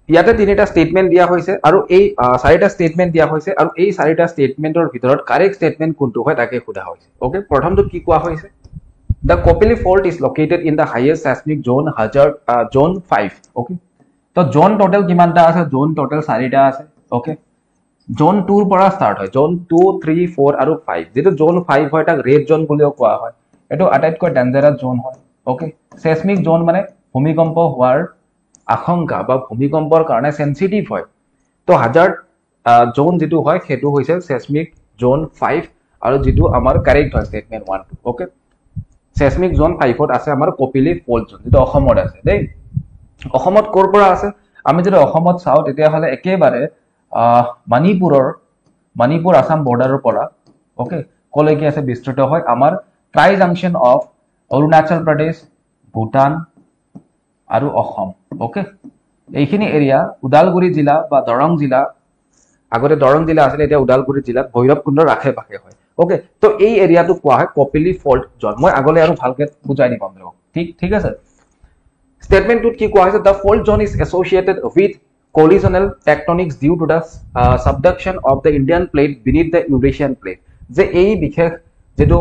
ইয়াতে তিনিটা স্টেটমেন্ট দিয়া হৈছে আৰু এই চাৰিটা স্টেটমেন্ট দিয়া হৈছে আৰু এই চাৰিটা স্টেটমেন্টৰ ভিতৰত কাৰেক্ট স্টেটমেন্ট কোনটো হয় তাকে সোধা হৈছে ওকে প্ৰথমটো কি কোৱা হৈছে The Kopili fault is located in the highest seismic zone zone 5 okay তো zone total কিমানটা আছে zone total 4টা আছে okay zone 2 ৰ পৰা start হয় zone 2 3 4 আৰু 5 যেটো zone 5 হয় তাক red zone বুলিও কোৱা হয় এটো আটাইতকৈ ডেঞ্জাৰাস zone হয় okay seismic zone মানে ভূমিকম্প হোৱাৰ আশংকা বা ভূমিকম্পৰ কাৰণে সেনসিটিভ হয় তো হাজাৰ জোন যেটো হয় হেতু হৈছে seismic zone 5 আৰু যেটো আমাৰ কাৰেক্ট হয় স্টেটমেন্ট 1 ওকে seismic zone 5 ত আছে আমাৰ কপিলি ফল্ট জোন যেটো অসমত আছে দেই অসমত কৰ পৰা আছে আমি যদি অসমত চাও তেতিয়া হলে একেবাৰে মণিপুৰ আসাম বৰ্ডাৰৰ পৰা ওকে কলৈকে আছে বিস্তৃত হয় আমাৰ try junction of Arunachal Pradesh Bhutan আৰু অসম ওকে এইখিনি এৰিয়া উদালগুৰি জিলা বা দৰং জিলা আগতে দৰং জিলা আছিল এতিয়া উদালগুৰি জিলাত ভৈৰৱকুণ্ডৰ আশে পাশে হয় ওকে তো এই এৰিয়াটো কোৱা হয় কপিলি ফল্ট জোন মই আগলৈ আৰু ভালকে বুজাই দিম আপোনাক ঠিক আছে স্টেটমেন্ট টুত কি কোৱা হৈছে the fault zone is associated with collisional tectonics due to the subduction of the Indian plate beneath the Eurasian plate যে এই বিশেষ যেটো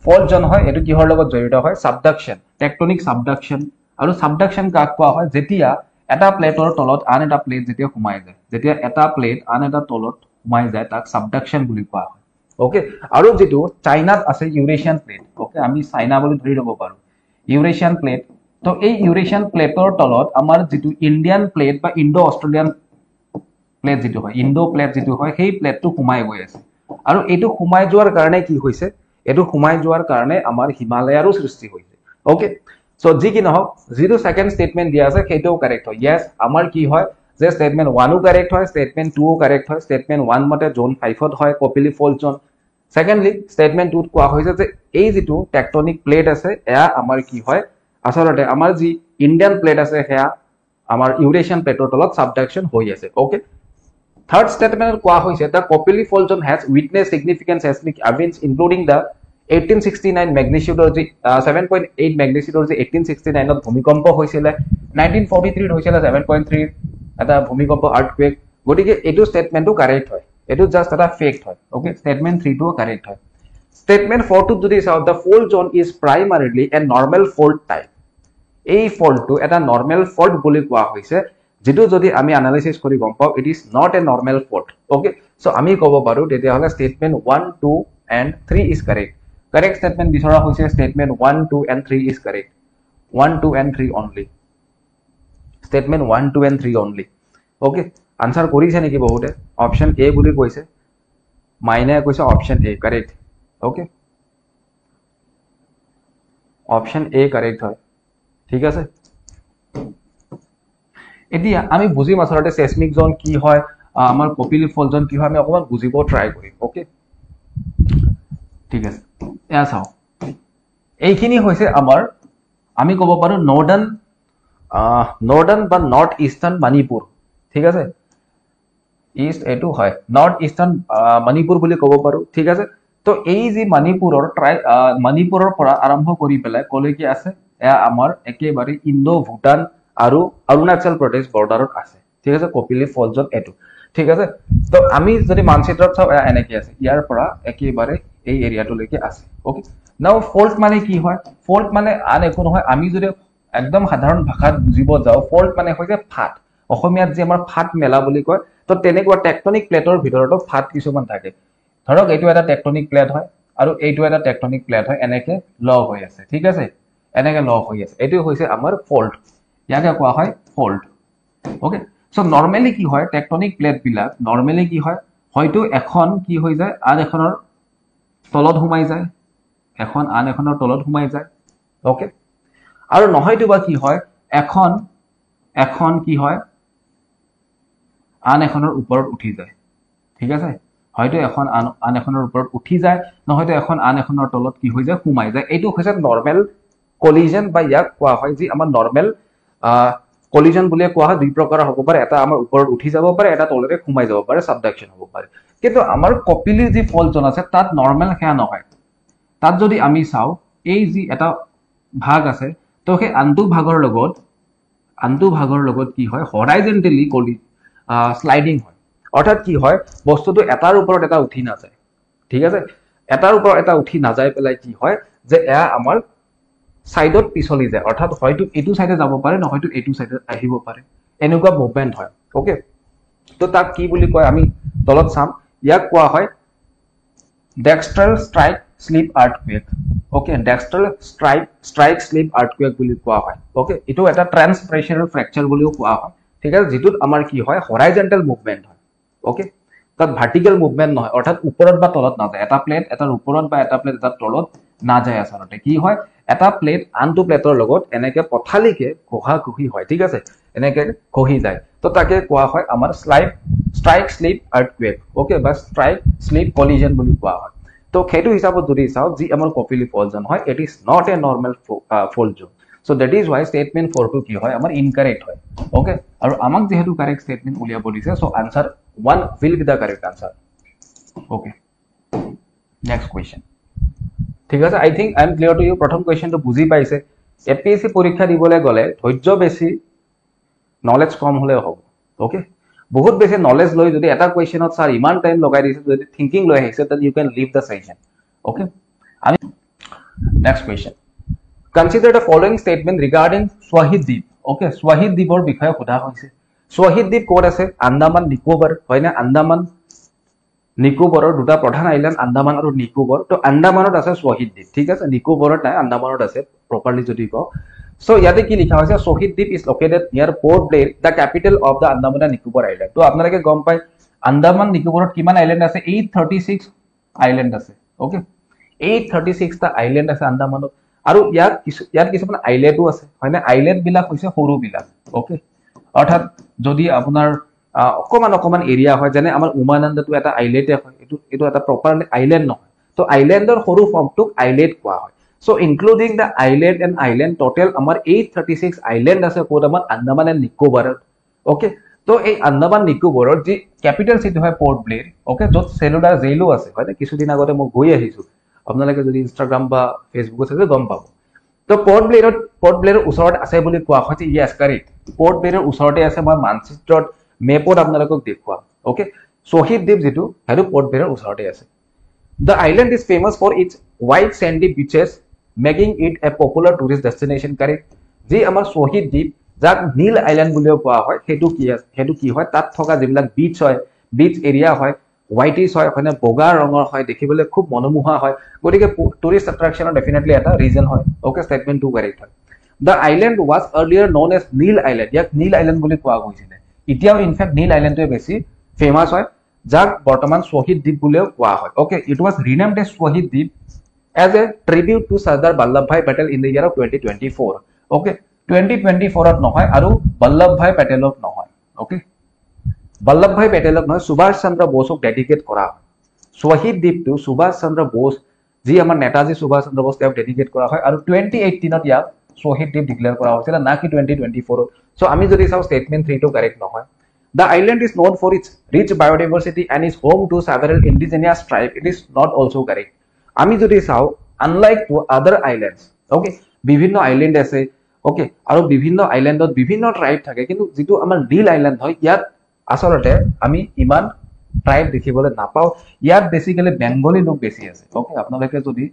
ফল্ট জোন হয় এটো কিহৰ লগত জড়িত হয় সাবডাকশন টেকটনিক সাবডাকশন আৰু সাবডাকশন কাক কোৱা হয় যেতিয়া এটা প্লেটৰ তলত আন এটা প্লেট যেতিয়া সোমাই যায় যেতিয়া এটা প্লেট আন এটা তলত সোমাই যায় তাক সাবডাকশন বুলি কোৱা হয় ওকে আৰু যেটো চাইনাত আছে ইউৰেশিয়ান প্লেট ওকে আমি চাইনা বুলি ধৰি লব পাৰো ইউৰেশিয়ান প্লেট তো এই ইউৰেশিয়ান প্লেটৰ তলত আমাৰ যেটো ইন্ডিয়ান প্লেট বা ইন্ডো অস্ট্রেলিয়ান প্লেট যেটো হয় ইন্ডো প্লেট যেটো হয় সেই প্লেটটো সোমাই গৈ আছে আৰু এটো সোমাই যোৱাৰ কাৰণে কি হৈছে এটো সোমাই যোৱাৰ কাৰণে আমাৰ হিমালয়াৰো সৃষ্টি হৈছে ওকে সো যি কি নহক যেটো সেকেন্ড স্টেটমেন্ট দিয়া আছে সেইটোও কারেক্ট হয় यस আমাৰ কি হয় যে স্টেটমেন্ট 1 ও কারেক্ট হয় স্টেটমেন্ট 2 ও কারেক্ট হয় স্টেটমেন্ট 1 মতে জোন 5 ত হয় কপিলি ফল্ট জোন সেকেন্ডলি স্টেটমেন্ট 2 ত কোৱা হৈছে যে এই যেটো টেকটনিক প্লেট আছে এয়া আমাৰ কি হয় আসলতে আমাৰ যি ইন্ডিয়ান প্লেট আছে হেয়া আমাৰ ইউৰেশিয়ান প্লেটৰ তলত সাবডাকশন হৈ আছে ওকে Third statement কোৱা হৈছে the Kopili fault zone has witnessed significant seismic events including the 1869 magnitude or 7.8 magnitude or 1869 ত ভূমিকম্প হৈছিল 1943 ত হৈছিল 7.3 এটা ভূমিকম্প আৰ্থকুৱেক গটিকে এটো স্টেটমেন্টটো কারেক্ট হয় এটো জাস্ট এটা ফেক্ট হয় ওকে স্টেটমেন্ট 3 টো কারেক্ট হয় স্টেটমেন্ট 4 টো যদি চাও the fault zone is primarily a normal fault type এই ফল্টটো এটা নরমাল ফল্ট বুলি কোৱা হৈছে যেটো যদি আমি অ্যানালাইসিস কৰি গম পাও it is not a normal fault okay so আমি কব পাৰো তেতিয়া হলে statement 1 2 and 3 is correct correct statement বিচৰা হৈছে statement 1 2 and 3 is correct 1 2 and 3 only statement 1 2 and 3 only okay answer কৰিছে নেকি বহুতে অপশন এ বুলি কৈছে মাইনে কৈছে option A correct okay option A correct হয় ঠিক আছে এতিয়া আমি বুজিম আসলতে সেসমিক জোন কি হয় আমাৰ কপিলি ফল্ট জোন কি হয় আমি অকমান বুজিব ট্ৰাই কৰিম ওকে ঠিক আছে এয়া চাও এইখিনি হৈছে আমাৰ আমি কব পাৰো নৰ্দাৰ্ন বা নৰ্থ ইস্টাৰ্ন মণিপুৰ ঠিক আছে ইস্ট এটো হয় নৰ্থ ইস্টাৰ্ন মণিপুৰ বুলি কব পাৰো ঠিক আছে তো এই যে মণিপুৰৰ পৰা আৰম্ভ কৰি পেলাই কলৈকে আছে এয়া আমাৰ একেবাৰে ইন্দো ভূটান আৰু অৰুণাচল প্ৰদেশ বৰ্ডাৰত আছে ঠিক আছে কপিলি ফল্ট জোন এটো ঠিক আছে তো আমি যদি মানচিত্ৰত চাও এনেকে আছে ইয়াৰ পৰা একেবাৰে এই এৰিয়াটো লৈকে আছে ওকে নাও ফল্ট মানে কি হয় ফল্ট মানে আন একো নহয় আমি যদি একদম সাধাৰণ ভাষাত বুজিব যাও ফল্ট মানে হৈছে ফাট অসমীয়াত যে আমাৰ ফাট মেলা বুলি কয় তো তেনেকুৱা টেকটনিক প্লেটৰ ভিতৰতো ফাট কিছুমান থাকে ধৰক এইটো এটা টেকটনিক প্লেট হয় আৰু এইটো এটা টেকটনিক প্লেট হয় এনেকে লগ হৈ আছে ঠিক আছে এনেকে লগ হৈ আছে এটো হৈছে আমাৰ ফল্ট ইয়াকে কোৱা হয় ফল্ট ওকে সো নরমালি কি হয় টেকটনিক প্লেট বিলাক নরমালি কি হয় হয়তো এখন কি হৈ যায় আন এখনৰ তলত সোমাই যায় এখন আন এখনৰ তলত সোমাই যায় ওকে আৰু নহয়তো বা কি হয় এখন কি হয় আন এখনৰ ওপৰত উঠি যায় ঠিক আছে হয়তো এখন আন এখনৰ ওপৰত উঠি যায় নহয়তো এখন আন এখনৰ তলত কি হৈ যায় সোমাই যায় এইটো হৈছে নৰমাল কলিজন বা ইয়াক কোৱা হয় যি আমাৰ নৰমাল কলিজন বুলি কোৱা হয় দুই প্ৰকাৰৰ হ'ব পাৰে এটা আমাৰ ওপৰত উঠি যাব পাৰে এটা তলৰে সোমাই যাব পাৰে সাবডাকশন হ'ব পাৰে কিন্তু আমাৰ কপিলি যি ফল্ট জোন আছে তাত নরমাল হেয়া নহয় তাত যদি আমি চাও এই যি এটা ভাগ আছে তো সেই আনটো ভাগৰ লগত আনটো ভাগৰ লগত কি হয় হৰাইজেন্টেলি স্লাইডিং হয় অৰ্থাৎ কি হয় বস্তুটো এটাৰ ওপৰত এটা উঠি নাযায় ঠিক আছে এটাৰ ওপৰত এটা উঠি নাযায় পেলাই কি হয় যে এয়া আমাৰ সাইডত পিছলি যায় অৰ্থাৎ হয়তো এটো সাইডে যাব পাৰে নহয়তো এটো সাইডে আহিব পাৰে এনেকুৱা মুভমেন্ট হয় ওকে তো তাক কি বুলি কয় আমি তলত চাম ইয়াক কোৱা হয় dextral strike slip earthquake okay dextral strike slip earthquake বুলি কোৱা হয় ওকে এটো এটা ট্ৰান্সপ্ৰেছাৰেল ফ্ৰেকচাৰ বুলিও কোৱা হয় ঠিক আছে যেটোত আমাৰ কি হয় হৰাইজেন্টেল মুভমেন্ট হয় ওকে তাত ভাৰ্টিকেল মুভমেন্ট নহয় অৰ্থাৎ ওপৰত বা তলত নাযায় এটা প্লেট এটাৰ ওপৰত বা এটা প্লেট এটাৰ তলত নাযায় আচলতে কি হয় এটা প্লেট আনটো প্লেটৰ লগত এনেকে পথালিকে কোহাকুহি হয় ঠিক আছে এনেকে কহি যায় তো তাকে কোৱা হয় আমাৰ ষ্ট্ৰাইক স্লিপ আৰ্থকুৱেক ওকে বা ষ্ট্ৰাইক স্লিপ কলিজন বুলি কোৱা হয় তো সেইটো হিচাপত যদি চাও যি আমাৰ কপিলি ফল্ট জন হয় it is not a normal fault zone so that is why statement 4 টো কি হয় আমাৰ ইনকাৰেক্ট হয় ওকে আৰু আমাক যেহেতু কারেক্ট স্টেটমেন্ট উলিয়াব দিছে so answer 1 will be the correct answer okay next question ঠিক আছে I think I am clear to you প্রথম কোয়েশ্চনটো বুজি পাইছে এপিএসসি পরীক্ষা দিবলে গলে ধৈর্য বেশি নলেজ কম হলে হ'ব ওকে বহুত বেশি নলেজ লৈ যদি এটা কোয়েশ্চনত স্যার ইমান টাইম লগাই দিছে যদি থিংকিং লৈ আহিছে then you can leave the session okay আমি next question consider the following statement regarding Swahid Deep okay Swahid Deepৰ বিষয়ে সোধা হৈছে Swahid Deep কোড আছে আন্দামান নিকোবৰ হয় না আন্দামান নিকোবৰৰ দুটা প্ৰধান আইল্যান্ড আন্দামান আৰু নিকোবৰ তো আন্দামানত আছে Swahid Deep ঠিক আছে নিকোবৰত নাই আন্দামানত আছে প্ৰপাৰলি যদি কও সো ইয়াতে কি লিখা হৈছে Swahid Deep is located near Port Blair the capital of the Andaman and Nicobar island তো আপোনালোকে গম পাই আন্দামান নিকোবৰত কিমান আইল্যান্ড আছে 836 আইল্যান্ড আছে ওকে 836 টা আইল্যান্ড আছে আন্দামানত আৰু ইয়াত কিছুমান আইল্যান্ডও আছে হয় না আইল্যান্ড বিলাক হৈছে সৰু বিলাক ওকে অৰ্থাৎ যদি আপোনাৰ অকমান এৰিয়া হয় যেনে আমাৰ উমানন্দটো এটা আইল্যান্ড হয় এটো এটা প্ৰপাৰ আইল্যান্ড নহয় তো আইল্যান্ডৰ সৰু ফৰ্মটোক আইল্যান্ড কোৱা হয় so including the island and island total আমাৰ 836 আইল্যান্ড আছে কোড আমাৰ আন্দামান এন্ড নিকোবৰত ওকে তো এই আন্দামান নিকোবৰৰ যি ক্যাপিটাল সিটি হয় পোর্ট ব্লেয়ার ওকে যত সেলুলার জেইলো আছে হয় না কিছুদিন আগতে মই গৈ আহিছো আপোনালোকে যদি ইনষ্টাগ্ৰাম বা ফেসবুকত আছে গম পাব তো পোৰ্ট ব্লেয়াৰৰ ওচৰত আছে বুলি কোৱা হয় যে ইয়েস কাৰেক্ট পোৰ্ট ব্লেয়াৰৰ ওচৰতে আছে মই মানচিত্ৰত মেপত আপোনালোকক দেখুৱাম ওকে Swahid Deep যেটো হেটো পোৰ্ট ব্লেয়াৰৰ ওচৰতে আছে The island is famous for its white sandy beaches making it a popular tourist destination correct যে আমাৰ Swahid Deep যাক নীল আইল্যান্ড বুলিও কোৱা হয় হেতু কি হয় তাত থকা যিবিলাক বিচ হয় বিচ এৰিয়া হয় হোয়াইটিশ হয় মানে বগা ৰঙৰ হয় দেখিবলৈ খুব মনোমোহা হয় গতিকে টুৰিষ্ট অ্যাট্ৰাকশনৰ ডেফিনেটলি এটা ৰিজন হয় ওকে স্টেটমেন্ট 2 কাৰেক্ট হয় The island was earlier known as Neil Island ইয়াক নীল আইল্যান্ড বুলি কোৱা হৈছিল এতিয়াও ইনফ্যাক্ট নীল আইল্যান্ডটোৱে বেছি ফেমাস হয় যাক বৰ্তমান Swahid Deep বুলিও কোৱা হয় okay it was renamed as Swahid Deep as a tribute to Sardar Vallabhbhai Patel in the year of 2024 okay 2024 ত নহয় আৰু Vallabhbhai Patelক নহয় okay Vallabhbhai Patelক নহয় সুভাষ চন্দ্ৰ বোসক ডেডিকেট কৰা হয় Swahid Deep to সুভাষ চন্দ্ৰ বোস যি আমাৰ নেতাজী সুভাষ চন্দ্ৰ বোস তেওঁক ডেডিকেট কৰা হয় আৰু 2018 ত ইয়াক Swahid Deep ডিক্লেয়াৰ কৰা হৈছিল না কি 2024 ত সো আমি যদি চাও স্টেটমেন্ট 3 টো কারেক্ট নহয় The island is known for its rich biodiversity and is home to several indigenous tribes. It is not also correct. আমি যদি চাও unlike to other islands, okay, বিভিন্ন আইল্যান্ড আছে, okay, আৰু বিভিন্ন আইল্যান্ডত বিভিন্ন ট্ৰাইব থাকে কিন্তু যেটো আমাৰ নীল আইল্যান্ড হয় ইয়াত আসলতে আমি ইমান ট্রাইব দেখিবলৈ নাপাও ইয়াত বেসিক্যালি বেঙ্গলী লোক বেছি আছে ওকে আপোনালোকে যদি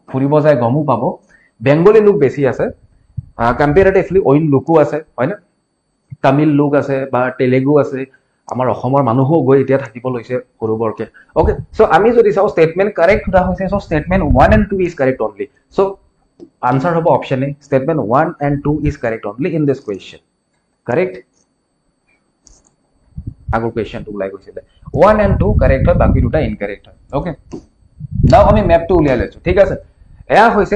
ফুৰিব যায় গমো পাব বেঙ্গলী লোক বেছি আছে কম্পাৰেটিভলি অইন লোকো আছে হয় না তামিল লোক আছে বা তেলেগু আছে আমাৰ অসমৰ মানুহো গৈ এতিয়া থাকিব লৈছে সৰুবৰকে ওকে সো আমি যদি চাও স্টেটমেন্ট কাৰেক্ট হোৱা হৈছে so statement 1 and 2 is correct only so answer হ'ব option A statement 1 and 2 is correct only in this question correct আগৰ question টো ওলাই গৈছিল 1 and 2 correct হয় বাকি দুটা ইনকারেক্ট হয় ওকে নাও আমি ম্যাপটো উলিয়াই লৈছো ঠিক আছে এয়া হৈছে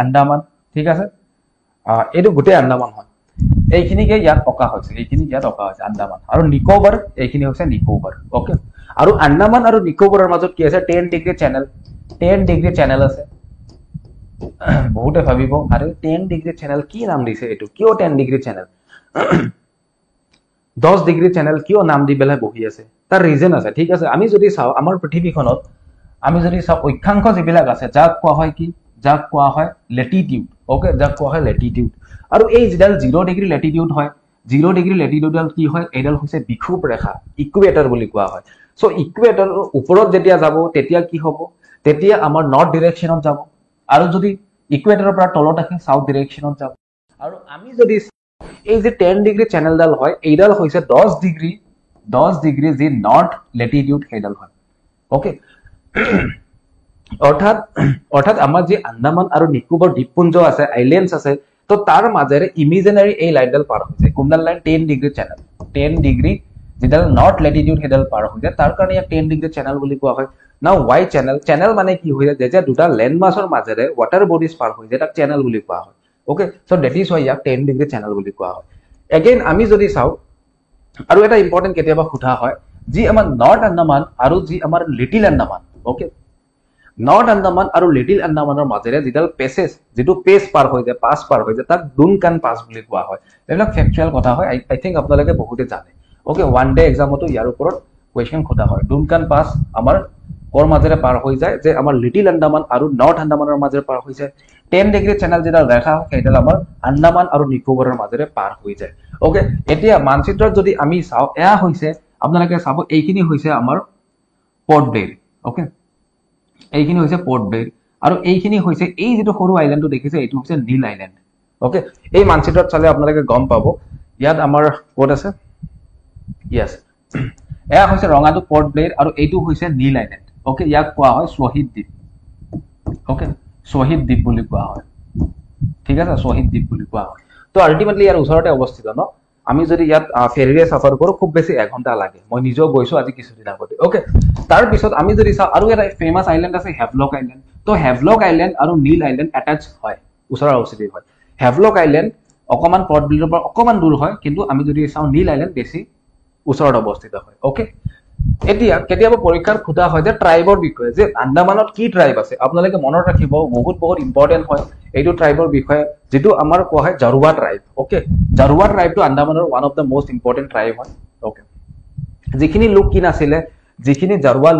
আন্দামান ঠিক আছে এটো গুটে আন্দামান হয় এইখিনিকে ইয়াত অকা হৈছে আন্দামান আৰু নিকোবৰ এইখিনি হৈছে নিকোবৰ ওকে আৰু আন্দামান আৰু নিকোবৰৰ মাজত কি আছে 10 ডিগ্ৰী চেনেল আছে বহুতে ভাবিব আৰে 10 ডিগ্ৰী চেনেল কি নাম দিছে এটো কিয় 10 ডিগ্ৰী চেনেল 10 ডিগ্ৰী চেনেল কিয় নাম দি বেলা বহি আছে তাৰ ৰিজন আছে ঠিক আছে আমি যদি চাও আমাৰ পৃথিৱীখনত আমি যদি চাও অক্ষাংশ যিবিলাক আছে যাক কোৱা হয় কি যাক কোৱা হয় ল্যাটিটিউড ওকে যাক কোৱা হয় ল্যাটিটিউড আৰু এই যিডাল 0 ডিগ্ৰী লেটিটিউড হয় 0 ডিগ্ৰী লেটিটিউডাল কি হয় এইডাল হৈছে বিষুৱ ৰেখা ইকুৱেটৰ বুলি কোৱা হয় সো ইকুৱেটৰ ওপৰত যেতিয়া যাব তেতিয়া কি হ'ব তেতিয়া আমাৰ নৰ্থ ডিৰেকশ্যনত যাব আৰু যদি ইকুৱেটৰৰ পৰা তলত আহে সাউথ ডিৰেকশ্যনত যাব আৰু আমি যদি এই যে 10 ডিগ্ৰী চেনেলডাল হয় এইডাল হৈছে 10 ডিগ্ৰী যি নৰ্থ লেটিটিউড সেইডাল হয় ওকে অৰ্থাৎ আমাৰ যে আন্দামান আৰু নিকোবৰ দ্বীপপুঞ্জ আছে আইল্যান্ডস আছে তো তাৰ মাজেৰে ইমেজিনাৰী এই লাইনডাল পাৰ হৈ যায় কোনডাল লাইন 10 ডিগ্ৰী চেনেল 10 ডিগ্ৰী যেডাল নৰ্থ লেটিটিউড সেইডাল পাৰ হৈ যায় তাৰ কাৰণে ইয়াক 10 ডিগ্ৰী চেনেল বুলি কোৱা হয় নাও ওয়াই চেনেল মানে কি হৈ যায় যেতিয়া দুটা ল্যান্ড মাছৰ মাজেৰে ওয়াটাৰ বডিজ পাৰ হৈ যায় তাক চেনেল বুলি কোৱা হয় okay so that is Y ইয়াক 10 ডিগ্ৰী চেনেল বুলি কোৱা হয় এগেইন আমি যদি চাও আৰু এটা ইম্পৰ্টেন্ট কেতিয়াবা সোধা হয় যি আমাৰ নৰ্থ আন্দামান আৰু যি আমাৰ little Andaman okay north Andaman আৰু লিটিল আন্দামানৰ মাজেৰে যেডাল পেছেজ যেটো পেছ পাৰ হৈ যায় পাছ পাৰ হৈ যায় তাক ডুনকান পাছ বুলি কোৱা হয় এইবিলাক ফেক্চুৱেল কথা হয় আই থিংক আপোনালোকে বহুতে জানে ওকে ওয়ান ডে এক্সামতো ইয়াৰ ওপৰত কোৱেশ্চন খোদা হয় ডুনকান পাছ আমাৰ কৰ মাজেৰে পাৰ হৈ যায় যে আমাৰ লিটিল আন্দামান আৰু নৰ্থ আন্দামানৰ মাজেৰে পাৰ হৈ যায় 10 ডিগ্ৰী চেনেল যেডাল ৰেখা সেইডাল আমাৰ আন্দামান আৰু নিকোবৰৰ মাজেৰে পাৰ হৈ যায় ওকে এতিয়া মানচিত্ৰত যদি আমি চাও এয়া হৈছে আপোনালোকে চাব এইখিনি হৈছে আমাৰ পোৰ্ট ব্লেয়াৰ ওকে এইখিনি হৈছে পোৰ্ট ব্লেয়াৰ আৰু এইখিনি হৈছে এই যেটো সৰু আইল্যান্ডটো দেখিছে এইটো হৈছে নীল আইল্যান্ড ওকে এই মানচিত্ৰত চালে আপোনালোকে গম পাব ইয়াত আমাৰ কোড আছে ইয়েস এয়া হৈছে ৰঙাটো পোৰ্ট ব্লেয়াৰ আৰু এইটো হৈছে নীল আইল্যান্ড ওকে ইয়াক কোৱা হয় শ্বহীদ দ্বীপ ওকে শ্বহীদ দ্বীপ বুলি কোৱা হয় ঠিক আছে শ্বহীদ দ্বীপ বুলি কোৱা হয় তো আলটিমেটলি ইয়াৰ ওচৰতে অৱস্থিত ন আমি যদি ইয়াত ফেৰীৰে সফৰ কৰো খুব বেছি 1 ঘণ্টা লাগে মই নিজেও গৈছো আজি কিছুদিন আগতে ওকে তাৰ পিছত আমি যদি চাও আৰু এটা ফেমাস আইল্যান্ড আছে হেভলক আইল্যান্ড তো হেভলক আইল্যান্ড আৰু নীল আইল্যান্ড অ্যাটাচ হয় ওচৰা ওচৰি হয় হেভলক আইল্যান্ড অকমান পোৰ্ট ব্লেয়াৰৰ পৰা অকমান দূৰ হয় কিন্তু আমি যদি চাও নীল আইল্যান্ড বেছি ওচৰত অৱস্থিত হয় ওকে এতিয়া কেতিয়াবা পৰীক্ষাৰ খুদা হয় যে ট্ৰাইবৰ বিষয়ে যে আন্দামানত কি ট্ৰাইব আছে আপোনালোকে মনত ৰাখিব বহুত ইম্পৰ্টেন্ট হয় এইটো ট্ৰাইবৰ বিষয়ে যেটো আমাৰ কোৱা হয় জাৰুৱা ট্ৰাইব ওকে জাৰুৱা ট্ৰাইবটো আন্দামানৰ one of the most important tribe হয় ওকে যিখিনি লোক কি নাছিলে যিখিনি জাৰুৱা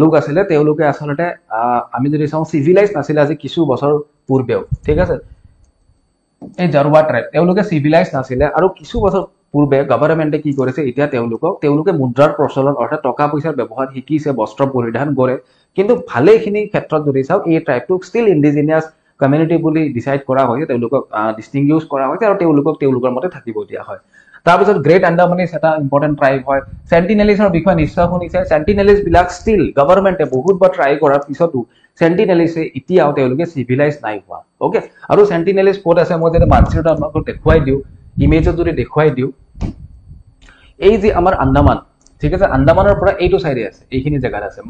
লোক আছিলে তেওঁলোকে আসলতে আমি যদি চাও সিভিলাইজ নাছিলে আজি কিছু বছৰ পূৰ্বেও ঠিক আছে এই জাৰুৱা ট্ৰাইব তেওঁলোকে সিভিলাইজ নাছিলে আৰু কিছু বছৰ পূৰ্বে গভৰ্ণমেণ্টে কি কৰিছে এতিয়া তেওঁলোকে মুদ্ৰাৰ প্ৰচলন অৰ্থাৎ টকা পইচাৰ ব্যৱহাৰ শিকিছে বস্ত্ৰ পৰিধান কৰে কিন্তু ভালেখিনি ক্ষেত্ৰত যদি চাও এই ট্ৰাইবটো ষ্টিল ইন্ডিজিনিয়াস কমিউনিটি বুলি ডিসাইড কৰা হয় তেওঁলোকক ডিস্টিংগুইশ কৰা হয় আৰু তেওঁলোকৰ মতে থাকিব দিয়া হয় তাৰ পিছত গ্ৰেট আন্দামানিজ এটা ইম্পৰ্টেন্ট ট্ৰাইব হয় সেন্টিনেলিজৰ বিষয়ে নিশ্চয় শুনিছে সেন্টিনেলিজ বিলাক ষ্টিল গভৰ্ণমেণ্টে বহুতবাৰ ট্ৰাই কৰাৰ পিছতো সেন্টিনেলিজে এতিয়াও তেওঁলোকে সিভিলাইজ নাই হোৱা ওকে আৰু সেন্টিনেলিজ কোড আছে মই যদি মানচিত্ৰত আপোনালোকক দেখুৱাই দিও ইমেজত যদি দেখুৱাই দিও এই যে আমাৰ আন্দামান ঠিক আছে আন্দামানৰ পৰা এইটো সাইডে আছে এইখিনি জায়গাত আছে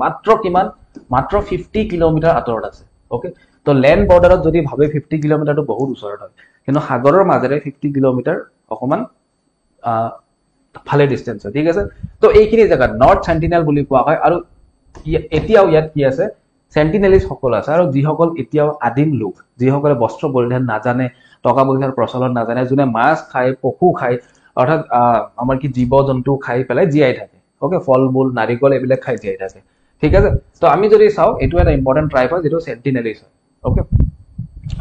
মাত্ৰ 50 কিলোমিটাৰ আঁতৰত আছে ওকে তো ল্যান্ড বৰ্ডাৰত যদি ভাবে 50 কিলোমিটাৰটো বহুত ওচৰত হয় কিন্তু সাগৰৰ মাজেৰে 50 কিলোমিটাৰ অকমান ভালে ডিসটেন্স হয় ঠিক আছে তো এইখিনি জায়গা নৰ্থ সেন্টিনেল বুলি কোৱা হয় আৰু এতিয়াও ইয়াত কি আছে সেন্টিনেলিজ সকল আছে আৰু যিসকল এতিয়াও আদিম লোক যিসকলে বস্ত্ৰ পৰিধান নাজানে টকা পইচাৰ প্ৰচলন নাজানে যোনে মাছ খায় পশু খায় অৰ্থাৎ আমাৰ কি জীৱ জন্তু খাই পেলাই জিয়াই থাকে ওকে ফল মূল নাৰিকল এইবিলাক খাই জিয়াই থাকে ঠিক আছে তো আমি যদি চাও এটো এটা ইম্পৰ্টেন্ট ট্ৰাইব হয় যেটো সেন্টিনেলিজ হয় ওকে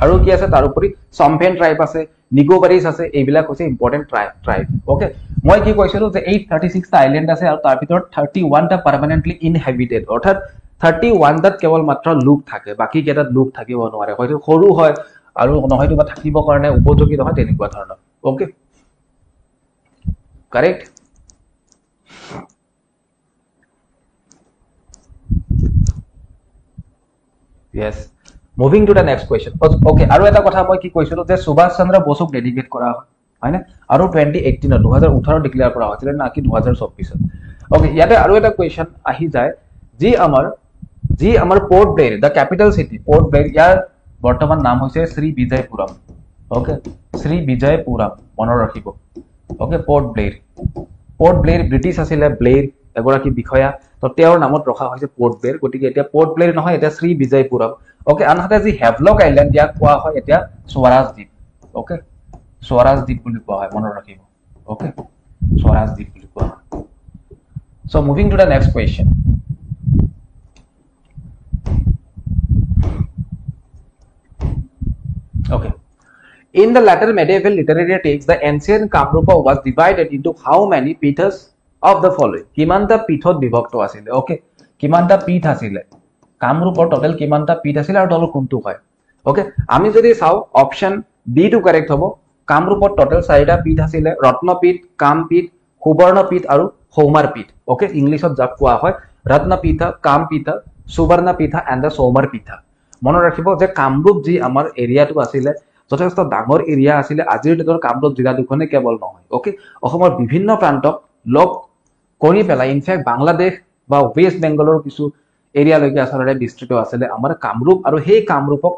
আৰু কি আছে তাৰ উপৰি সম্পেন ট্ৰাইব আছে নিকোবাৰিজ আছে এইবিলাক হৈছে ইম্পৰ্টেন্ট ট্ৰাইব ওকে মই কি কৈছিলো যে 836 টা আইল্যান্ড আছে আৰু তাৰ ভিতৰত 31 টা পাৰ্মানেন্টলি ইনহেবিটেড অৰ্থাৎ 31 টাত কেৱল মাত্ৰ লোক থাকে বাকি কেটাত লোক থাকিব নোৱাৰে হয়তো সৰু হয় আৰু নহয়তো বা থাকিব কাৰণে উপযোগী নহয় তেনেকুৱা ধৰণৰ okay correct yes moving to the next question okay আৰু এটা কথা মই কি কৈছিলো যে সুভাষ চন্দ্ৰ বসুক ডেডিকেট কৰা হয় না আৰু 2018 ডিক্লেয়াৰ কৰা হৈছিল না কি 2024 okay ইয়াতে আৰু এটা কোৱেশ্চন আহি যায় যি আমাৰ Port Blair the capital city Port Blair ইয়াৰ বৰ্তমান নাম হৈছে শ্ৰী বিজয়পুৰম okay শ্ৰী বিজয়পুৰম মনত ৰাখিব okay পোৰ্ট ব্লেয়াৰ ব্ৰিটিছ আছিল ব্লেয়াৰ এগৰাকী বিষয়া তো তেওঁৰ নামত ৰখা হৈছে পোৰ্ট ব্লেয়াৰ গতিকে এতিয়া পোৰ্ট ব্লেয়াৰ নহয় এটা শ্ৰী বিজয়পুৰম okay আনহাতে যি হেভলক আইল্যান্ড ইয়াক কোৱা হয় এতিয়া স্বৰাজ দ্বীপ okay স্বৰাজ দ্বীপ বুলি কোৱা হয় মনত ৰাখিব okay স্বৰাজ দ্বীপ বুলি কোৱা হয় so moving to the next question okay In the latter medieval literary texts, the ancient Kamrupa was divided into how many pithas of the following? Kimanta pithot bibhakto asile. Okay. Kimanta pith asile. Kamrupor total kimanta pith asile aru total kuntu hoy. Okay. Ami jodi sao option B to correct hobo. Kamrupor total 4টা pith asile. Ratna pith, Kam pith, Subarna pith aru Homar pith. Okay. English ot jak koa hoy Ratna pitha, Kam pitha, Subarna pitha and the Somar pitha. Mone rakhibo je Kamrup ji amar area to asile যথেষ্ট ডাঙৰ area আছিল আজিৰ ডেটৰ কামৰূপ জিলা দুখনে কেৱল নহয় okay অসমৰ বিভিন্ন প্ৰান্তক লগ কৰি পেলাই ইনফেক্ট বাংলাদেশ বা ওয়েস্ট বেংগলৰ কিছু এৰিয়া লৈকে আসলে বিস্তৃত আছিল আমাৰ কামৰূপ আৰু সেই কামৰূপক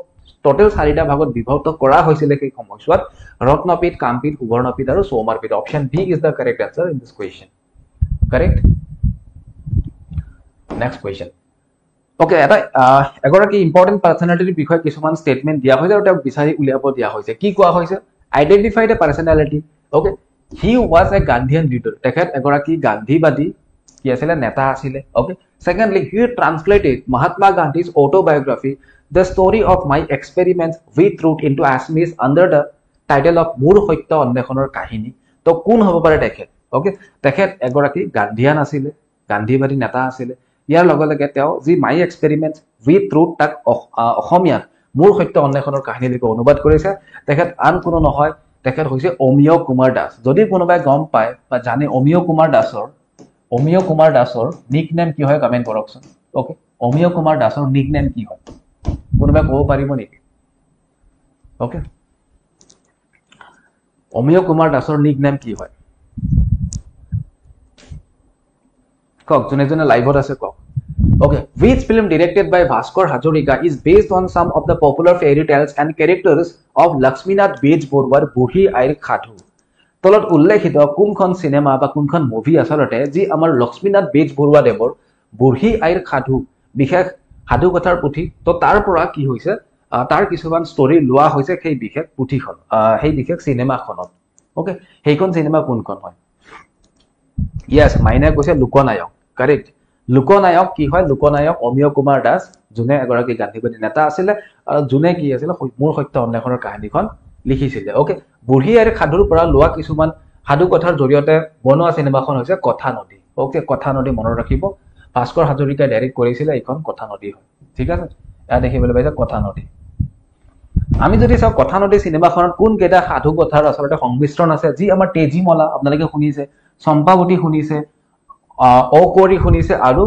টোটাল 4টা ভাগত বিভক্ত কৰা হৈছিল সেই সময়ছোৱাত ৰত্নপীঠ কামপীঠ সুবৰ্ণপীঠ আৰু Saumarpith option B is the correct answer in this question correct next question Okay, এটা এগৰাকী ইম্পৰ্টেন্ট পাৰ্সনালিটিৰ বিষয়ে কিছুমান স্টেটমেন্ট দিয়া হৈছে আৰু তেওঁক বিচাৰি উলিয়াব দিয়া হৈছে কি কোৱা হৈছে identify the personality okay he was a Gandhian leader তেখেত এগৰাকী গান্ধীবাদী কি আছিল নেতা আছিল okay secondly he translated Mahatma Gandhi's autobiography the story of my experiments with truth into Assamese under the title of মোৰ সত্য অন্বেষণৰ কাহিনী তো কোন হ'ব পাৰে তেখেত ওকে তেখেত এগৰাকী গান্ধীয়ান আছিল গান্ধীবাদী নেতা আছিল ইয়াৰ লগে লগে তেওঁ যি মাই এক্সপেৰিমেন্টস উইথ ৰুট তাক অসমীয়াত মোৰ সত্য অন্বেষণৰ কাহিনীলৈকে অনুবাদ কৰিছে তেখেত আন কোনো নহয় তেখেত হৈছে অমিয় কুমাৰ দাস যদি কোনোবাই গম পায় বা জানে অমিয় কুমাৰ দাসৰ নিকনেম কি হয় কমেন্ট কৰকচোন ওকে অমিয় কুমাৰ দাসৰ নিকনেম কি হয় কোনোবাই ক'ব পাৰিব নেকি ওকে অমিয় কুমাৰ দাসৰ নিকনেম কি হয় কক জনে জনে লাইভত আছে কক okay which film directed by Bhaskar Hazarika is based on some of the popular fairy tales and characters of Lakshminath Bejborwar Burhi Air Khatu তলত উল্লেখিত কোনখন সিনেমা বা কোনখন মুভি আসলতে যি আমাৰ লক্ষ্মীনাথ বেজবৰুৱা দেৱৰ বুঢ়ী আইৰ সাধু বিশেষ সাধু কথাৰ পুথি তো তাৰ পৰা কি হৈছে তাৰ কিছুমান ষ্টৰী লোৱা হৈছে সেই বিশেষ পুথিখন সেই বিশেষ সিনেমাখনত ওকে সেইখন সিনেমা কোনখন হয় ইয়েস মাইনা কৈছে লোকনায়ক কাৰেক্ট লোকনায়ক কি হয় লোকনায়ক অমিয় কুমাৰ দাস যোনে এগৰাকী গান্ধীবাদী নেতা আছিল আৰু যোনে কি আছিল মোৰ সত্য অন্বেষণৰ কাহিনীখন লিখিছিল ওকে বুঢ়ী আইৰ সাধুৰ পৰা লোৱা কিছুমান সাধু কথাৰ জৰিয়তে বনোৱা সিনেমাখন হৈছে কথা নদী ওকে কথা নদী মনত ৰাখিব ভাস্কৰ হাজৰিকাই ডাইৰেক্ট কৰিছিল এইখন কথা নদী হয় ঠিক আছে এয়া দেখিবলৈ পাইছে কথা নদী আমি যদি চাও কথা নদী সিনেমাখনত কোন কেইটা সাধু কথাৰ আসলতে সংমিশ্ৰণ আছে যি আমাৰ তেজীমলা আপোনালোকে শুনিছে চম্পাৱতী শুনিছে অকৰি শুনিছে আৰু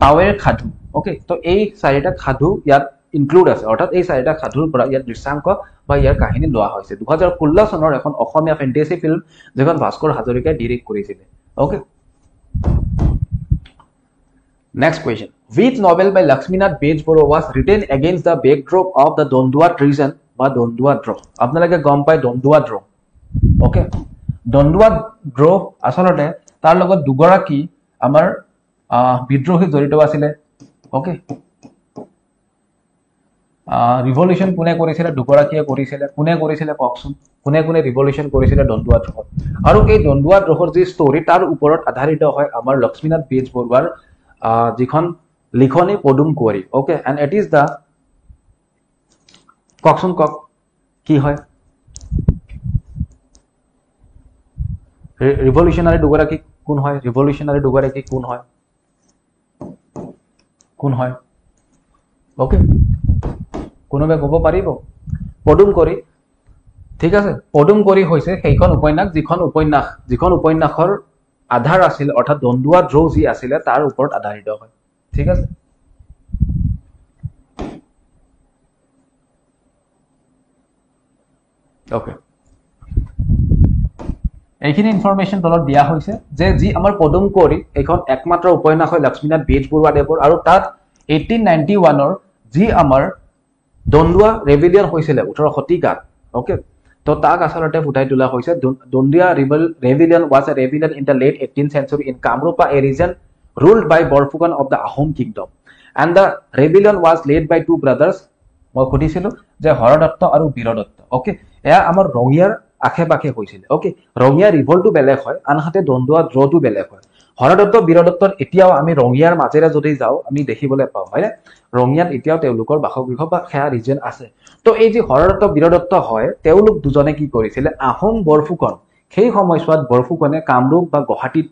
তাৱেৰ খাধু ওকে তো এই 4টা খাধু ইয়াত ইনক্লুড আছে অৰ্থাৎ এই 4টা খাধুৰ পৰা ইয়াত দৃশ্যাংক বা ইয়াৰ কাহিনী লোৱা হৈছে 2016 চনৰ এখন অসমীয়া ফেন্টাসি ফিল্ম যেখন ভাস্কৰ হাজৰিকাই ডাইৰেক্ট কৰিছিল okay next question which novel by Lakshminath Bejborwa was written against the backdrop of the Dondua treason বা Dondua draw আপোনালোকে গম পায় Dondua draw okay Dondua draw আসলতে তাৰ লগত দুগৰাকী আমাৰ বিদ্ৰোহী জড়িত আছিল ওকে ৰিভলিউশন কোনে কৰিছিল দুগৰাকীয়ে কৰিছিল কোনে কৰিছিল ককচোন কোনে কোনে ৰিভলিউশন কৰিছিল দণ্ডুৱা দ্ৰোহ আৰু এই দণ্ডুৱা দ্ৰোহৰ যি ষ্টৰী তাৰ ওপৰত আধাৰিত হয় আমাৰ লক্ষ্মীনাথ বেজবৰুৱাৰ যিখন লিখনি Padum Kunwari okay and it is the ককচোন কক কি হয় ৰিভলিউশনাৰী দুগৰাকী কোন হয় ৰিভলিউশনাৰী দুগৰাকী কোন হয় ওকে কোনোবে ক'ব পাৰিব পদুম কুঁৱৰী ঠিক আছে পদুম কুঁৱৰী হৈছে সেইখন উপন্যাস যিখন উপন্যাসৰ আধাৰ আছিল অৰ্থাৎ দণ্ডুৱা দ্ৰোহ যি আছিল তাৰ ওপৰত আধাৰিত হয় ঠিক আছে ওকে এইখিনি ইনফৰমেশন তলত দিয়া হৈছে যে যি আমাৰ পদুম কুঁৱৰী এইখন একমাত্ৰ উপন্যাস হয় লক্ষ্মীনাথ বেজবৰুৱা দেৱৰ আৰু তাত 1891 ৰ যি আমাৰ দণ্ডুৱা ৰেভিলিয়ন হৈছিল 18 শতিকাত ওকে তো তাক আসলতে ফুটাই তোলা হৈছে দণ্ডুৱা ৰেভিলিয়ন was a rebellion in the late 18th century in Kamrupa a region ruled by Borfukan of the Ahom kingdom and the rebellion was led by two brothers মই খুদিছিলো যে হৰদত্ত আৰু বীৰদত্ত ওকে এয়া আমাৰ ৰঙিয়াৰ আশে পাশে হৈছিলে ওকে ৰঙিয়া ৰিভল্টটো বেলেগ হয় আনহাতে দন্দুৱা ড্ৰটো বেলেগ হয় হৰদত্ত বীৰদত্তৰ এতিয়াও আমি ৰঙিয়াৰ মাজেৰে যদি যাওঁ আমি দেখিবলৈ পাওঁ হয়নে ৰঙিয়াত এতিয়াও তেওঁলোকৰ বাসগৃহ বা সেয়া ৰিজন আছে তো এই যে হৰদত্ত বীৰদত্ত হয় তেওঁলোক দুজনে কি কৰিছিলে আহোম বৰফুকন সেই সময়ছোৱাত বৰফুকনে কামৰূপ বা গুৱাহাটীত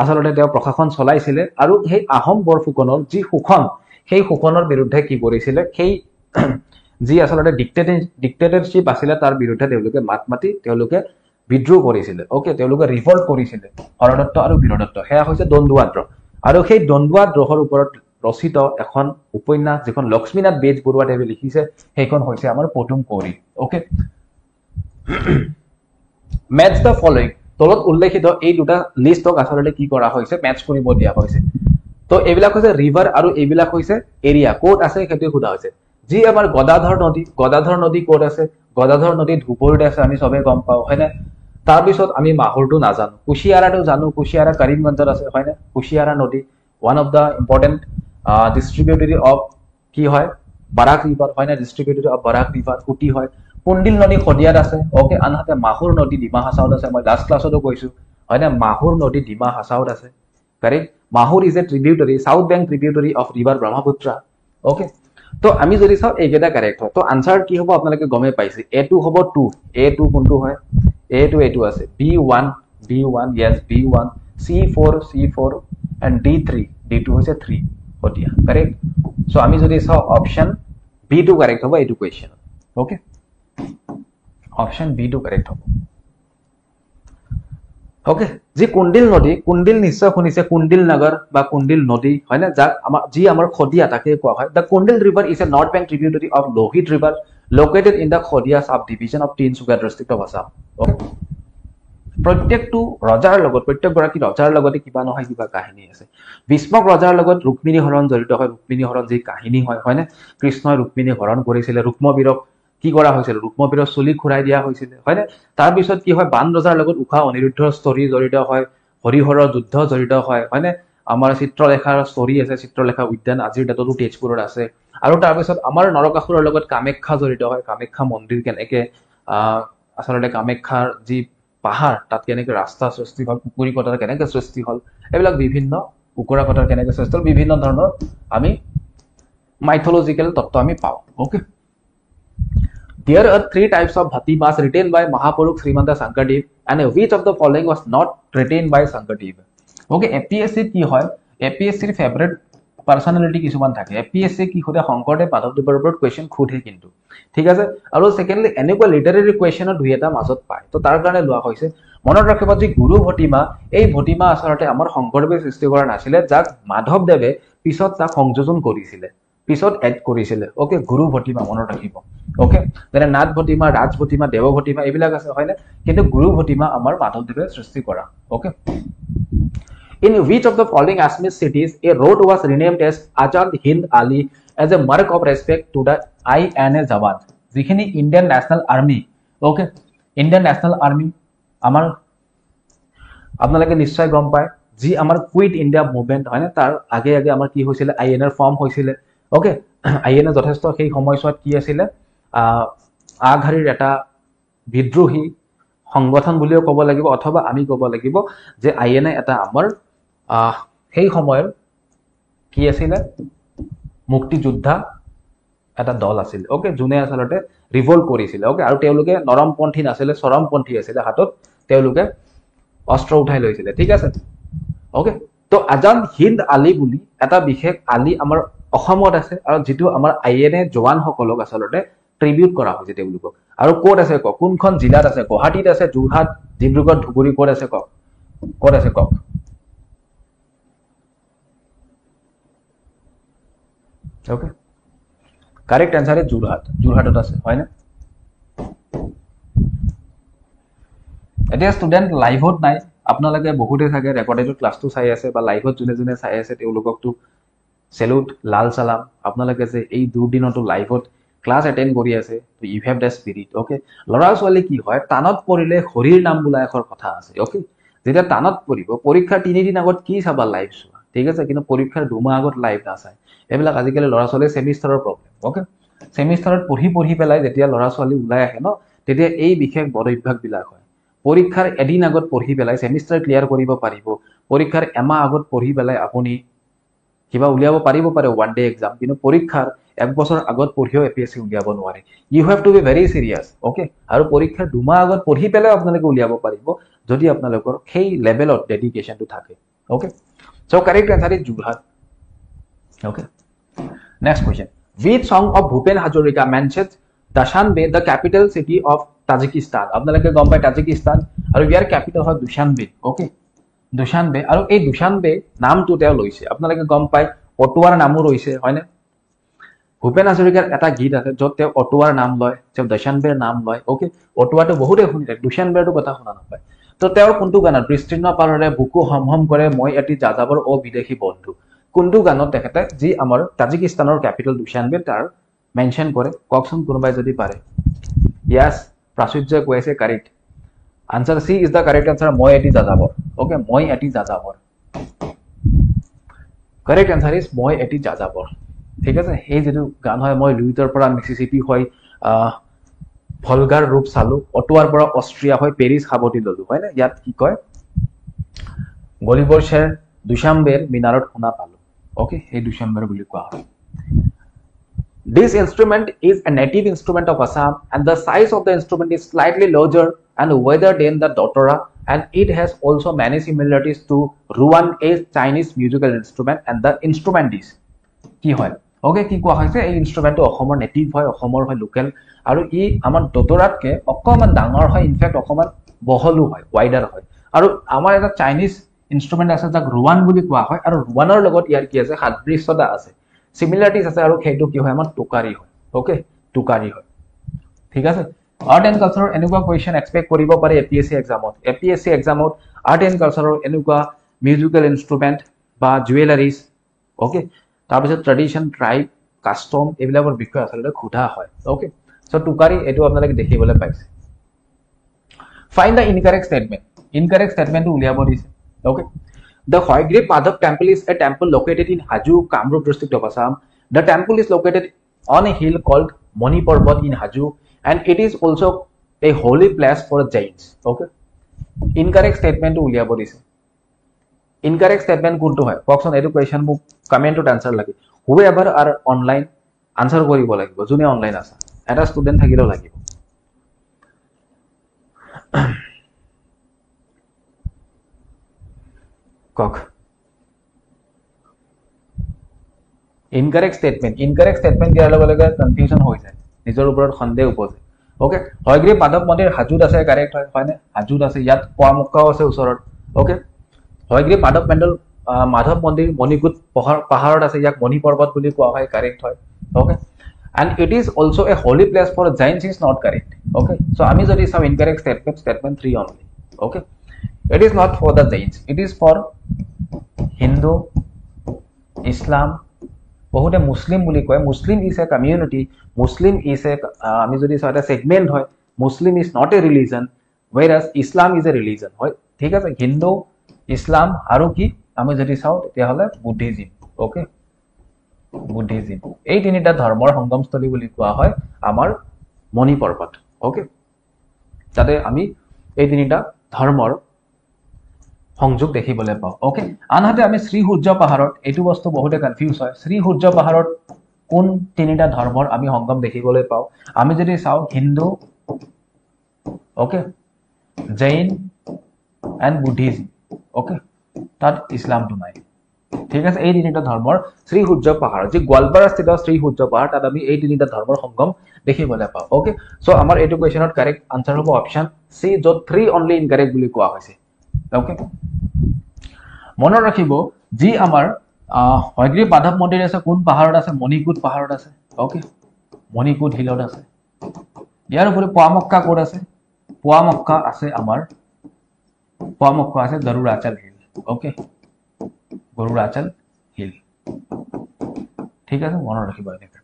আচলতে তেওঁ প্ৰশাসন চলাইছিলে আৰু সেই আহোম বৰফুকনৰ যি শোষণ সেই শোষণৰ বিৰুদ্ধে কি কৰিছিলে সেই যি আচলতে ডিক্টেটৰশ্বিপ আছিলে তাৰ বিৰুদ্ধে তেওঁলোকে মাত মাতি তেওঁলোকে বিদ্ৰোহ কৰিছিলে ওকে তেওঁলোকে ৰিভল্ট কৰিছিলে হৰদত্ত আৰু বীৰদত্ত সেয়া হৈছে দন্দুৱা দ্ৰোহ আৰু সেই দন্দুৱা দ্ৰোহৰ ওপৰত ৰচিত এখন উপন্যাস যিখন লক্ষ্মীনাথ বেজবৰুৱাদেৱে লিখিছে সেইখন হৈছে আমাৰ পদুম কৌৰী ওকে মেটচ দ্য ফলোইং তলত উল্লেখিত এই দুটা লিষ্টক আচলতে কি কৰা হৈছে মেটচ কৰিব দিয়া হৈছে তো এইবিলাক হৈছে ৰিভাৰ আৰু এইবিলাক হৈছে এৰিয়া ক'ত আছে সেইটো সোধা হৈছে যি আমাৰ গদাধৰ নদী ক'ত আছে গদাধৰ নদী ধুবুৰীত আছে আমি সবে গম পাওঁ হয়নে তাৰপিছত আমি মাহুৰটো নাজানো কুশিয়াৰাটো জানো কুশিয়াৰা কৰিমগঞ্জত আছে হয়নে কুশিয়াৰা নদী one of the important distributary of কি হয় বাৰাক ৰিভাৰ হয়নে ডিষ্ট্ৰিবিউটৰী অফ বাৰাক ৰিভাৰ কুটি হয় কুণ্ডিল নদী শদিয়াত আছে ওকে আনহাতে মাহুৰ নদী ডিমা হাছাওত আছে মই লাষ্ট ক্লাছতো কৈছো হয়নে মাহুৰ নদী ডিমা হাছাওত আছে correct মাহুৰ is a tributary south bank tributary of river Brahmaputra okay তো আমি যদি চাও এইকেইটা কাৰেক্ট হয় তো আনসাৰ কি হ'ব আপোনালোকে গমে পাইছে a2 হ'ব 2 a2 কোনটো হয় a2 এইটো আছে b1 yes b1 c4 and d2 হৈছে 3 হতিয়া কারেক্ট সো আমি যদি চাও অপশন b2 কারেক্ট হ'ব এইটো question okay option b2 correct হ'ব ওকে যি কুণ্ডিল নিশ্চয় শুনিছে কুণ্ডিল নগৰ বা কুণ্ডিল নদী হয় না যাক আমাৰ যি আমাৰ খদিয়া তাকে কোৱা হয় the Kundil river is a north bank tributary of Lohit river located in the খদিয়া sub division of Tinsukia district of Assam okay প্ৰত্যেকটো ৰজাৰ লগত প্ৰত্যেকগৰাকী ৰজাৰ লগতে কিবা নহয় কিবা কাহিনী আছে ভীষ্মক ৰজাৰ লগত ৰুক্মিণী হৰণ জড়িত হয় ৰুক্মিণী হৰণ যি কাহিনী হয় হয়নে কৃষ্ণই ৰুক্মিণী হৰণ কৰিছিলে ৰুক্মবীৰক কি কৰা হৈছিল ৰুক্মবীৰৰ চুলি খুৰাই দিয়া হৈছিল হয়নে তাৰ পিছত কি হয় বান ৰজাৰ লগত উষা অনিৰুদ্ধৰ ষ্টৰী জড়িত হয় হৰিহৰৰ যুদ্ধ জড়িত হয় হয়নে আমাৰ চিত্ৰলেখাৰ ষ্টৰী আছে চিত্ৰলেখা উদ্যান আজিৰ ডেটতো তেজপুৰত আছে আৰু তাৰ পিছত আমাৰ নৰকাসুৰৰ লগত কামাখ্যা জড়িত হয় কামাখ্যা মন্দিৰ কেনেকে আচলতে কামাখ্যাৰ যি পাহাৰ তাত কেনেকে ৰাস্তা সৃষ্টি হল পুকুৰী কটাৰ কেনেকে সৃষ্টি হল এইবিলাক বিভিন্ন পুকুৰা কটাৰ কেনেকে সৃষ্টি হল বিভিন্ন ধৰণৰ আমি মাইথোলজিক্যাল তত্ত্ব আমি পাওঁ okay There are 3 types of bhatimas written by Mahapurush Srimanta Sankardev and which of the following was not written by Sankardev? Okay, APSC কি হয় APSC ৰ ফেভাৰিট পাৰ্সোনালিটি কিছুমান থাকে APSC কি হয় শংকৰদেৱ মাধৱদেৱৰ ওপৰত কোৱেশ্চন খুধে কিন্তু ঠিক আছে আৰু সেকেন্ডলি এনেকুৱা লিটাৰেৰী কোৱেশ্চনৰ দুই এটা মাজত পায় তো তাৰ কাৰণে লোৱা হৈছে মনত ৰাখিব যে গুৰু ভটিমা এই ভটিমা আচলতে আমাৰ শংকৰদেৱে সৃষ্টি কৰা নাছিলে যাক মাধৱদেৱে পিছত তাক সংযোজন কৰিছিলে পিছত এড কৰিছিলে ওকে গুৰু ভটিমা মনত ৰাখিব ওকে যেনে নাথ ভটিমা ৰাজ ভটিমা দেৱ ভটিমা এইবিলাক আছে হয়নে কিন্তু গুৰু ভটিমা আমাৰ মাধৱদেৱে সৃষ্টি কৰা okay In which of the following Assamese cities a road was renamed as Azad Hind Ali as a mark of respect to the INA Jawan? যিখিনি Indian national army okay Indian national army আমাৰ আপোনালোকে নিশ্চয় গম পায় যি আমাৰ quit India movement হয় না তাৰ আগে আগে আমাৰ কি হৈছিল আইএনএৰ ফৰ্ম হৈছিল ওকে আইএনএ যথেষ্ট সেই সময়ছোৱাত কি আছিল আগহাৰীৰ এটা বিদ্ৰোহী সংগঠন বুলিও ক'ব লাগিব অথবা আমি ক'ব লাগিব যে আইএনএ এটা আমাৰ সেই সময়ৰ কি আছিল মুক্তিযোদ্ধা এটা দল আছিল ওকে যোনে আচলতে ৰিভল্ট কৰিছিল ওকে আৰু তেওঁলোকে নৰমপন্থী নাছিল চৰমপন্থী আছিল হাতত তেওঁলোকে অস্ত্ৰ উঠাই লৈছিল ঠিক আছে ওকে তো আজাদ হিন্দ আলী বুলি এটা বিশেষ আলী আমাৰ অসমত আছে আৰু যেটো আমাৰ আইএনএ জৱানসকলক আচলতে ট্ৰিবিউট কৰা হৈছে তেওঁলোকক আৰু কোড আছে ক কোনখন জিলাত আছে গুৱাহাটীত আছে যোৰহাট ডিব্ৰুগড় ধুবুৰী কোড আছে ক ওকে কাৰেক্ট आंसर है যোৰহাটত আছে হয় না এতিয়া স্টুডেন্ট লাইভত নাই আপোনালোকে বহুতে থাকে ৰেকৰ্ডেড ক্লাছটো চাই আছে বা লাইভত জুনে জুনে চাই আছে তেওঁলোককটো সেলুট লাল সালাম আপোনালোকে যে এই দুদিনটো লাইভত ক্লাছ এটেন্ড কৰি আছে তো you have the spirit okay লৰা ছোৱালী কি হয় টানত পৰিলে হৰিৰ নাম বোলা এখৰ কথা আছে ওকে যেতিয়া টানত পৰিব পৰীক্ষা 3 দিন আগত কি চাবা লাইভ চোৱা ঠিক আছে কিন্তু পৰীক্ষাৰ 2 মাহ আগত লাইভ নাচায় এবিলাক আজিকালি লৰা ছোৱালী সেমিষ্টাৰৰ প্ৰবলেম ওকে সেমিষ্টাৰত পঢ়ি পেলাই যেতিয়া লৰা ছোৱালী ওলাই আহে ন তেতিয়া এই বিশেষ বদ অভ্যাসবিলাক হয় পৰীক্ষাৰ এদিন আগত পঢ়ি পেলাই সেমিষ্টাৰ ক্লিয়াৰ কৰিব পাৰিব পৰীক্ষাৰ এমাহ আগত পঢ়ি পেলাই আপুনি কিবা উলিয়াব পাৰিব পাৰে ওৱান ডে এক্সাম কিন্তু পৰীক্ষাৰ এক বছৰ আগত পঢ়িও এপিএসসি উলিয়াব নোৱাৰে you have to be very serious okay আৰু পৰীক্ষাৰ দুমাহ আগত পঢ়ি পেলাই আপোনালোকে উলিয়াব পাৰিব যদি আপোনালোকৰ সেই লেভেলত ডেডিকেশনটো থাকে okay so correct answer is Jorhat okay next question which song of Bhupen Hazarika mentions Dushanbe the capital city of Tajikistan আপোনালোকে গম পায় তাজিকিস্তান আৰু ইয়াৰ ক্যাপিটেল হয় দুশানবে ওকে দুশানবে আৰু এই দুশানবে নামটো তেওঁ লৈছে আপোনালোকে গম পায় অটোৱাৰ নামও ৰৈছে হয়নে ভূপেন হাজৰিকাৰ এটা গীত আছে যত তেওঁ অটোৱাৰ নাম লয় তেওঁ দুশানবেৰ নাম লয় ওকে অটোৱাটো বহুতে শুনি থাকে দুশানবেৰটো কথা শুনা নাপায় তো তেওঁৰ কোনটো গানত বিস্তীৰ্ণ পাৰৰে বুকু হম হম কৰে মই এটি যাযাবৰ ও বিদেশী বন্ধু কোনটো গানত তেখেতে যি আমাৰ তাজিকিস্তানৰ ক্যাপিটেল দুশানবে তাৰ মেনশন কৰে ককচোন কোনোবাই যদি পাৰে ইয়াস প্ৰাচুৰ্য কৈছে correct answer C is the correct answer মই এটি যাযাবৰ ওকে মই এটি যাযাবৰ কাৰেক্ট আনসাৰ ইজ মই এটি যাযাবৰ ঠিক আছে এই যেটো গান হয় মই লুইতৰ পৰা মিছিছিপি হয় ভলগাৰ ৰূপ চালু অটোৱাৰ পৰা অষ্ট্ৰিয়া হয় পেৰিছ খাবতি ললো হয় না ইয়াত কি কয় গলিবৰ শেৰ দুশানবেৰ মিনাৰত শুনা পালো ওকে এই দুশানবেৰ বুলি কোৱা হয় This instrument is a native instrument of Assam and the size of the instrument is slightly larger and wider than the dotora and it has also many similarities to ruan, a Chinese musical instrument and the instrument is কি হয় okay কি কোৱা হৈছে এই ইনস্ট্ৰুমেন্টটো অসমৰ native হয় অসমৰ হয় লোকেল আৰু ই আমাৰ দোতৰাতকে অকমান ডাঙৰ হয় ইনফ্যাক্ট অকমান বহলু হয় ওয়াইডাৰ হয় আৰু আমাৰ এটা চাইনিজ ইনস্ট্ৰুমেন্ট আছে যাক ৰুৱান বুলি কোৱা হয় আৰু ৰুৱানৰ লগত ইয়াৰ কি আছে সাদৃশ্যতা আছে সিমিলাৰিটিজ আছে আৰু সেইটো কি হয় আমাৰ টুকাৰি হয় ওকে টুকাৰি হয় ঠিক আছে আৰ্ট এণ্ড কালচাৰৰ এনেকুৱা কোৱেশ্চন এক্সপেক্ট কৰিব পাৰে এপিএসসি এক্সামত আৰ্ট এণ্ড কালচাৰৰ এনেকুৱা মিউজিকেল ইনস্ট্ৰুমেন্ট বা জুৱেলাৰিজ ওকে তাৰপিছত ট্ৰেডিশন ট্ৰাইব কাস্টম এইবিলাকৰ বিষয়ে আচলতে খুধা হয় ওকে সো টুকাৰি এটো আপোনালোকে দেখিবলৈ পাইছে ফাইন্ড দা ইনকাৰেক্ট ষ্টেটমেন্ট উলিয়াব দিছে okay The Hoygrave Madhav Temple is a temple located in Haju, Kamrup district of Assam. The temple is located on a hill called Moni Parbat in Haju and it is also a holy place for Jains. Okay. Incorrect statement to uliya bodise. Incorrect statement kuntu hoy. Kokson edu question mu comment to answer lagi. Whoever are online answer koribo lagibo. June online asa. Eta student thakilo lagibo. Coke incorrect statement দিয়াৰ লগে লগে confusion হৈ যায় নিজৰ ওপৰত সন্দেহ উপজে okay Hayagriva Madhav মন্দিৰ হাজুত আছে কাৰেক্ট হয় না হাজুত আছে ইয়াত কোৱামুক্কাও আছে ওচৰত ওকে হয়গ্ৰীব মাধৱ মন্দিৰ মণিকুট পাহাৰত আছে ইয়াক মণি পৰ্বত বুলি কোৱা হয় কাৰেক্ট হয় okay and it is also a holy place for Jains is not correct okay so আমি যদি চাও incorrect statement 3 only okay it is not for the Jains it is for Hindu Islam বহুতে মুসলিম বুলি কয় মুসলিম is a community muslim is a আমি যদি চাও এটা সেগমেন্ট হয় muslim is not a religion whereas Islam is a religion হয় ঠিক আছে হিন্দু ইসলাম আৰু কি আমি যদি চাও তেতিয়া হলে বুদ্ধিজম ওকে বুদ্ধিজম এই তিনিটা ধৰ্মৰ সংগমস্থলী বুলি কোৱা হয় আমাৰ মণি পৰ্বত ওকে তাতে আমি এই তিনিটা ধৰ্মৰ সংযোগ দেখিবলৈ পাও ওকে আনহাতে আমি শ্ৰী সূৰ্য পাহাৰত এটো বস্তু বহুতে কনফিউজ হয় শ্ৰী সূৰ্য পাহাৰত কোন তিনিটা ধৰ্মৰ আমি সংগম দেখিবলৈ পাও আমি যদি চাও Hindu okay Jain and Buddhism okay তাত ইসলামটো নাই ঠিক আছে এই তিনিটা ধৰ্মৰ শ্ৰী সূৰ্য পাহাৰ যি গোৱালপাৰাস্থিত শ্ৰী সূৰ্য পাহাৰ তাত আমি এই তিনিটা ধৰ্মৰ সংগম দেখিবলৈ পাও ওকে সো আমাৰ এটো কোৱেশ্চনত কাৰেক্ট আনসাৰ হ'ব অপচন সি যত 3 অনলি ইনকাৰেক্ট বুলি কোৱা হৈছে ওকে মনত ৰাখিব যি আমাৰ হয়গ্ৰীব মাধৱ মন্দিৰ আছে কোন পাহাৰত আছে মণিকুট পাহাৰত আছে ওকে মণিকুট হিলত আছে ইয়াৰ উপৰি পোৱামক্কা কোড আছে পোৱামক্কা আছে আমাৰ পোৱামক্কা আছে গৰুৰাচল হিল ওকে গৰুৰাচল হিল ঠিক আছে মনত ৰাখিব এনেকৈ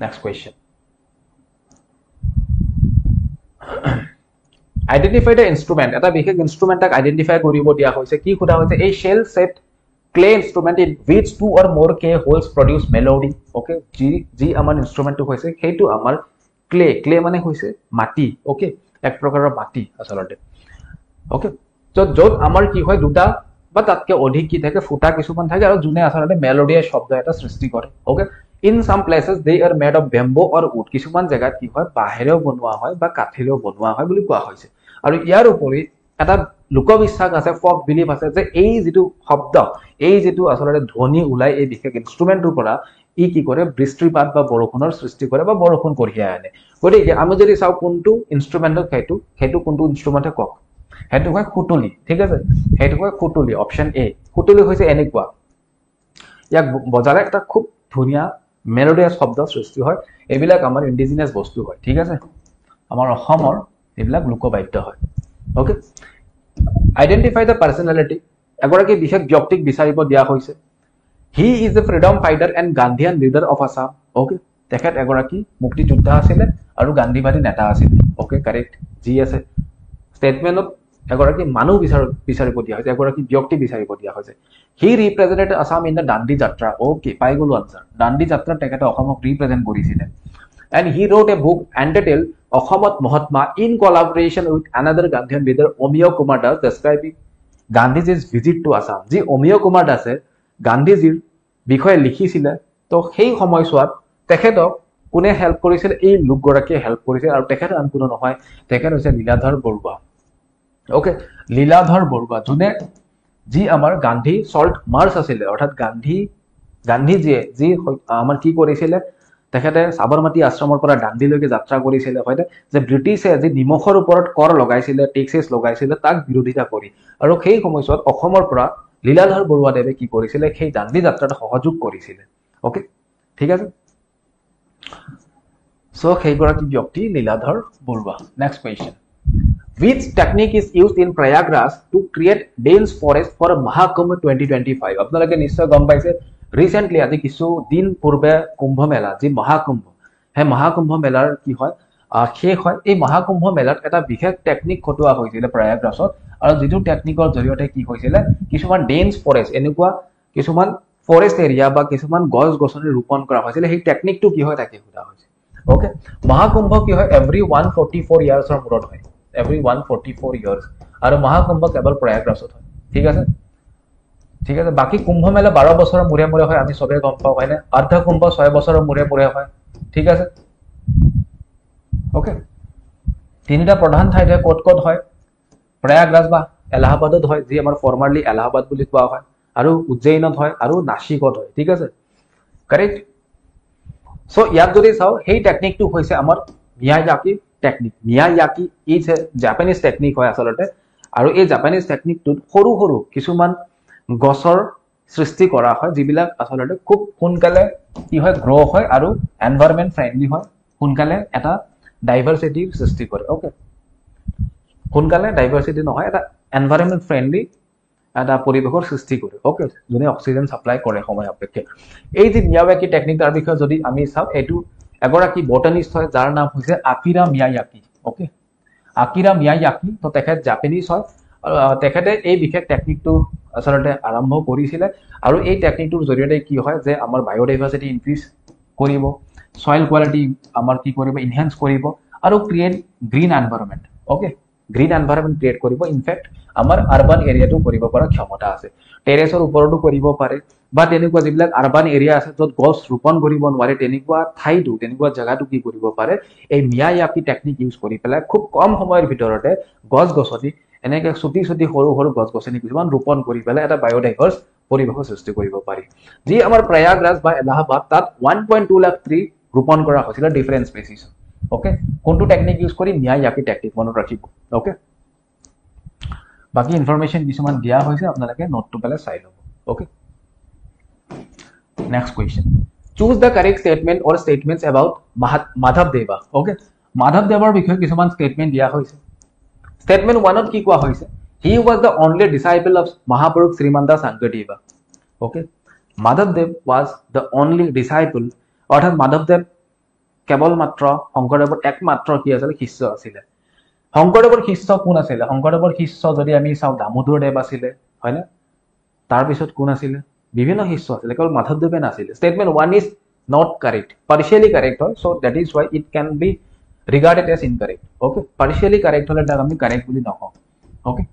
next question Identify the instrument. এটা বিশেষ ইনস্ট্ৰুমেন্টক আইডেন্টিফাই কৰিব দিয়া হৈছে কি খুদা হৈছে এই shell shaped clay instrument in which two or more k holes produce melody okay G আমাৰ ইনস্ট্ৰুমেন্টটো হৈছে সেইটো আমাৰ ক্লে মানে হৈছে মাটি ওকে এক প্ৰকাৰৰ মাটি আসলতে ওকে য'ত আমাৰ কি হয় দুটা বা তাতকে অধিক কি থাকে ফুটা কিছুমান থাকে আৰু যোনে আসলতে মেলোডিয়াছ শব্দ এটা সৃষ্টি কৰে okay in some places they are made of bamboo or wood কিছুমান জায়গাত কি হয় বাহেৰেও বনোৱা হয় বা কাঠেৰেও বনোৱা হয় বুলি কোৱা হৈছে আৰু ইয়াৰ উপৰি এটা লোকবিশ্বাস আছে ফক বিলিভ আছে যে এই যেটো শব্দ এই যেটো আসলতে ধ্বনি ওলাই এই বিশেষ ইনস্ট্ৰুমেন্টৰ পৰা ই কি কৰে বৃষ্টিপাত বা বৰষুণৰ সৃষ্টি কৰে বা বৰষুণ কঢ়িয়াই আনে গতিকে আমি যদি চাও কোনটো ইনস্ট্ৰুমেন্টৰ সেইটো কোনটো ইনস্ট্ৰুমেন্টে কক হেতু হয় খুটুলি ঠিক আছে হেতু হয় খুটুলি অপশন এ খুটুলি হৈছে এনেকুৱা ইয়াক বজালে একটা খুব ধুনিয়া মেলোডিয়াছ শব্দ সৃষ্টি হয় এবিলাক আমাৰ ইন্ডিজিনাস বস্তু হয় ঠিক আছে আমাৰ অসমৰ এবিলাক লোকবাদ্য হয় ওকে আইডেন্টিফাই দ্য পাৰ্সোনালিটি এগৰাকী বিশেষ ব্যক্তিক বিচাৰিব দিয়া হৈছে he is a freedom fighter and Gandhian leader of Assam okay তেখেত এগৰাকী মুক্তিযোদ্ধা আছিল আৰু গান্ধীবাদী নেতা আছিল ওকে কাৰেক্ট জি আছে স্টেটমেন্টত এগৰাকী মানুহ বিচাৰিব দিয়া হৈছে এগৰাকী ব্যক্তি বিচাৰিব দিয়া হৈছে হি ৰিপ্ৰেজেন্টেড আসাম ইন দ্য দাণ্ডি যাত্ৰা ওকে পাই গলো আনসাৰ দাণ্ডি যাত্ৰা তেখেতে অসমক ৰিপ্ৰেজেন্ট কৰিছিল and he wrote a book entitled Akhamat Mahatma in collaboration with another Gandhian leader Omiyo Kumar Das describing Gandhiji's visit to Assam ji Omiyo Kumar Das Gandhijir বিষয়ে লিখিছিল তো সেই সময়ছোৱাত তেখেতক কোনে হেল্প কৰিছিল এই লোকগৰাকীয়ে হেল্প কৰিছিল আৰু তেখেত আন কোনো নহয় তেখেত হৈছে লীলাধৰ বৰুৱা ওকে লীলাধৰ বৰুৱা যোনে যি আমাৰ গান্ধী সল্ট মাৰ্চ আছিল অৰ্থাৎ গান্ধীজিয়ে যি আমাৰ কি কৰিছিল তেখেতে সাবৰমতী আশ্ৰমৰ পৰা দাণ্ডিলৈকে যাত্ৰা কৰিছিল হয়নে যে ব্ৰিটিছে যি নিমখৰ ওপৰত কৰ লগাইছিল টেক্সেছ লগাইছিল তাক বিৰোধিতা কৰি আৰু সেই সময়ছোৱাত অসমৰ পৰা লীলাধৰ বৰুৱাদেৱে কি কৰিছিল সেই দাণ্ডি যাত্ৰাত সহযোগ কৰিছিল ওকে ঠিক আছে সো সেইগৰাকী ব্যক্তি Liladhar Barua next question which technique is used in Prayagraj to create dense forest for Mahakumbh 2025 আপোনালোকে নিশ্চয় গম পাইছে রিসেন্টলি আজি কিছু দিন পূর্বে কুম্ভ মেলা যে মহাকুম্ভ হে মহাকুম্ভ মেলাৰ কি হয় শেষ হয় এই মহাকুম্ভ মেলাত এটা বিশেষ টেকনিক খটোৱা হৈছিল প্ৰয়াগৰাজত আৰু যেটো টেকনিকৰ জৰিয়তে কি হৈছিল কিছুমান ডেন্স ফৰেষ্ট এনেকুৱা কিছুমান ফৰেষ্ট এৰিয়া বা কিছুমান গছ গছনি ৰোপণ কৰা হৈছিল সেই টেকনিকটো কি হয় তাকে সোধা হৈছে ওকে মহাকুম্ভ কি হয় এভৰি 144 ইয়াৰ্ছৰ মূৰত হয় এভৰি 144 ইয়াৰ্ছ আৰু মহাকুম্ভ কেৱল প্ৰয়াগৰাজত হয় ঠিক আছে ঠিক আছে বাকি কুম্ভ মেলা 12 বছৰৰ মুৰে মুৰে হয় আমি সবে গম পাও হয়নে অৰ্ধ কুম্ভ 6 বছৰৰ মুৰে মুৰে হয় ঠিক আছে ওকে তিনিটা প্ৰধান ঠাইত কোট হয় প্ৰয়াগৰাজ বা এলাহাবাদত হয় যি আমাৰ ফৰ্মাৰলি এলাহাবাদ বুলি কোৱা হয় আৰু উজ্জয়িনত হয় আৰু নাসিকত হয় ঠিক আছে কাৰেক্ট সো ইয়াত যদি চাও সেই টেকনিকটো হৈছে আমাৰ Miyawaki technique Miyawaki is a Japanese technique হয় আসলতে আৰু এই জাপানিজ টেকনিকটোত সৰু সৰু কিছুমান গছৰ সৃষ্টি কৰা হয় যিবিলাক আসলতে খুব সোনকালে কি হয় গ্ৰো হয় আৰু এনভায়ৰনমেন্ট ফ্ৰেন্ডলি হয় সোনকালে এটা ডাইভাৰ্সিটিৰ সৃষ্টি কৰে ওকে সোনকালে ডাইভাৰ্সিটি নহয় এটা এনভায়ৰনমেন্ট ফ্ৰেন্ডলি এটা পৰিবেশৰ সৃষ্টি কৰে ওকে যোনে অক্সিজেন সাপ্লাই কৰে সময় অপেক্ষে এই যে মিয়ায়াকি টেকনিক তাৰ বিষয়ে যদি আমি চাও এটো এগৰাকী বটানিষ্ট হয় যাৰ নাম হৈছে আকিৰা মিয়ায়াকি ওকে আকিৰা মিয়ায়াকি তো তেখেত জাপানিজ হয় তেখেতে এই বিশেষ টেকনিকটো আসলতে আৰম্ভ কৰিছিল আৰু এই টেকনিকটোৰ জৰিয়তে কি হয় যে আমাৰ বায়োডাইভাৰ্সিটি ইনক্ৰিজ কৰিব সয়েল কোৱালিটি আমাৰ কি কৰিব এনহান্স কৰিব আৰু create green environment okay green environment create কৰিব ইনফেক্ট আমাৰ আৰবান এৰিয়াটো কৰিব পৰা ক্ষমতা আছে টেৰেছৰ ওপৰতো কৰিব পাৰে বা তেনেকুৱা যিবিলাক আৰবান এৰিয়া আছে য'ত গছ ৰোপণ কৰিব নোৱাৰে তেনেকুৱা ঠাইটো তেনেকুৱা জায়গাটো কি কৰিব পাৰে এই মিয়ায়াকি টেকনিক ইউজ কৰি পেলাই খুব কম সময়ৰ ভিতৰতে গছ গছনি এনেকে ছুটি ছুটি সৰু সৰু গছ গছনি কিছুমান ৰোপণ কৰি পেলাই এটা বায়োডাইভাৰ্স পৰিবেশৰ সৃষ্টি কৰিব পাৰি যি আমাৰ প্ৰয়াগৰাজ বা এলাহাবাদ তাত 1.2 লাখ ট্ৰি ৰোপণ কৰা হৈছিল ডিফাৰেন্ট স্পেচিছ ওকে কোনটো টেকনিক ইউজ কৰি মিয়ায়াকি টেকনিক মনত ৰাখিব ওকে বাকি ইনফৰমেশন কিছুমান দিয়া হৈছে আপোনালোকে নোটটো পেলে চাই লব okay next question choose the correct statement or statements about মাধৱদেৱা ওকে মাধৱদেৱৰ বিষয়ে কিছুমান স্টেটমেন্ট দিয়া হৈছে Statement 1 কি কোৱা হৈছে he was the only disciple of Mahaprabhu Srimanda Sankadeva okay Madhavdev was the only disciple অৰ্থাৎ মাধৱদেৱ কেৱল মাত্ৰ শংকৰদেৱৰ একমাত্ৰ কি আছিল শিষ্য আছিল শংকৰদেৱৰ শিষ্য কোন আছিল শংকৰদেৱৰ শিষ্য যদি আমি চাও দামোদৰদেৱ আছিল হয়নে তাৰ পিছত কোন আছিল বিভিন্ন শিষ্য আছিল কেৱল মাধৱদেৱে নাছিল statement 1 is not correct partially correct হয় so that is why it can be regarded as incorrect. Okay, partially correct hole tak ami correct boli nakau. Okay,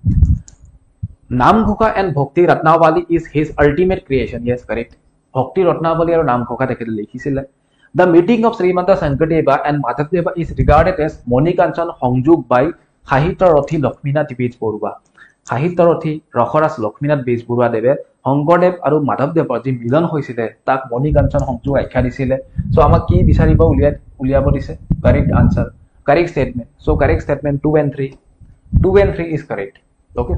Namghokha and Bhakti Ratnavali is his ultimate creation. Yes, correct. Bhakti Ratnavali aru Namghokha tekhete likhisile. The meeting of Srimanta Shankardeva and Madhavdeva is regarded as Monikanchan Hongjug by Sahitya Rathi Lakshminath Bejbarua. Sahitya Rathi Rakharas Lakshminath Bejbarua debe Shonkardev aru Madhavdevar ji milan hoisile tak Monikanchan Hongjug akhya disile. So amak ki bisariba uliabo dise? Correct answer, correct statement. So correct statement 2 and 3. 2 and 3 is correct. Okay,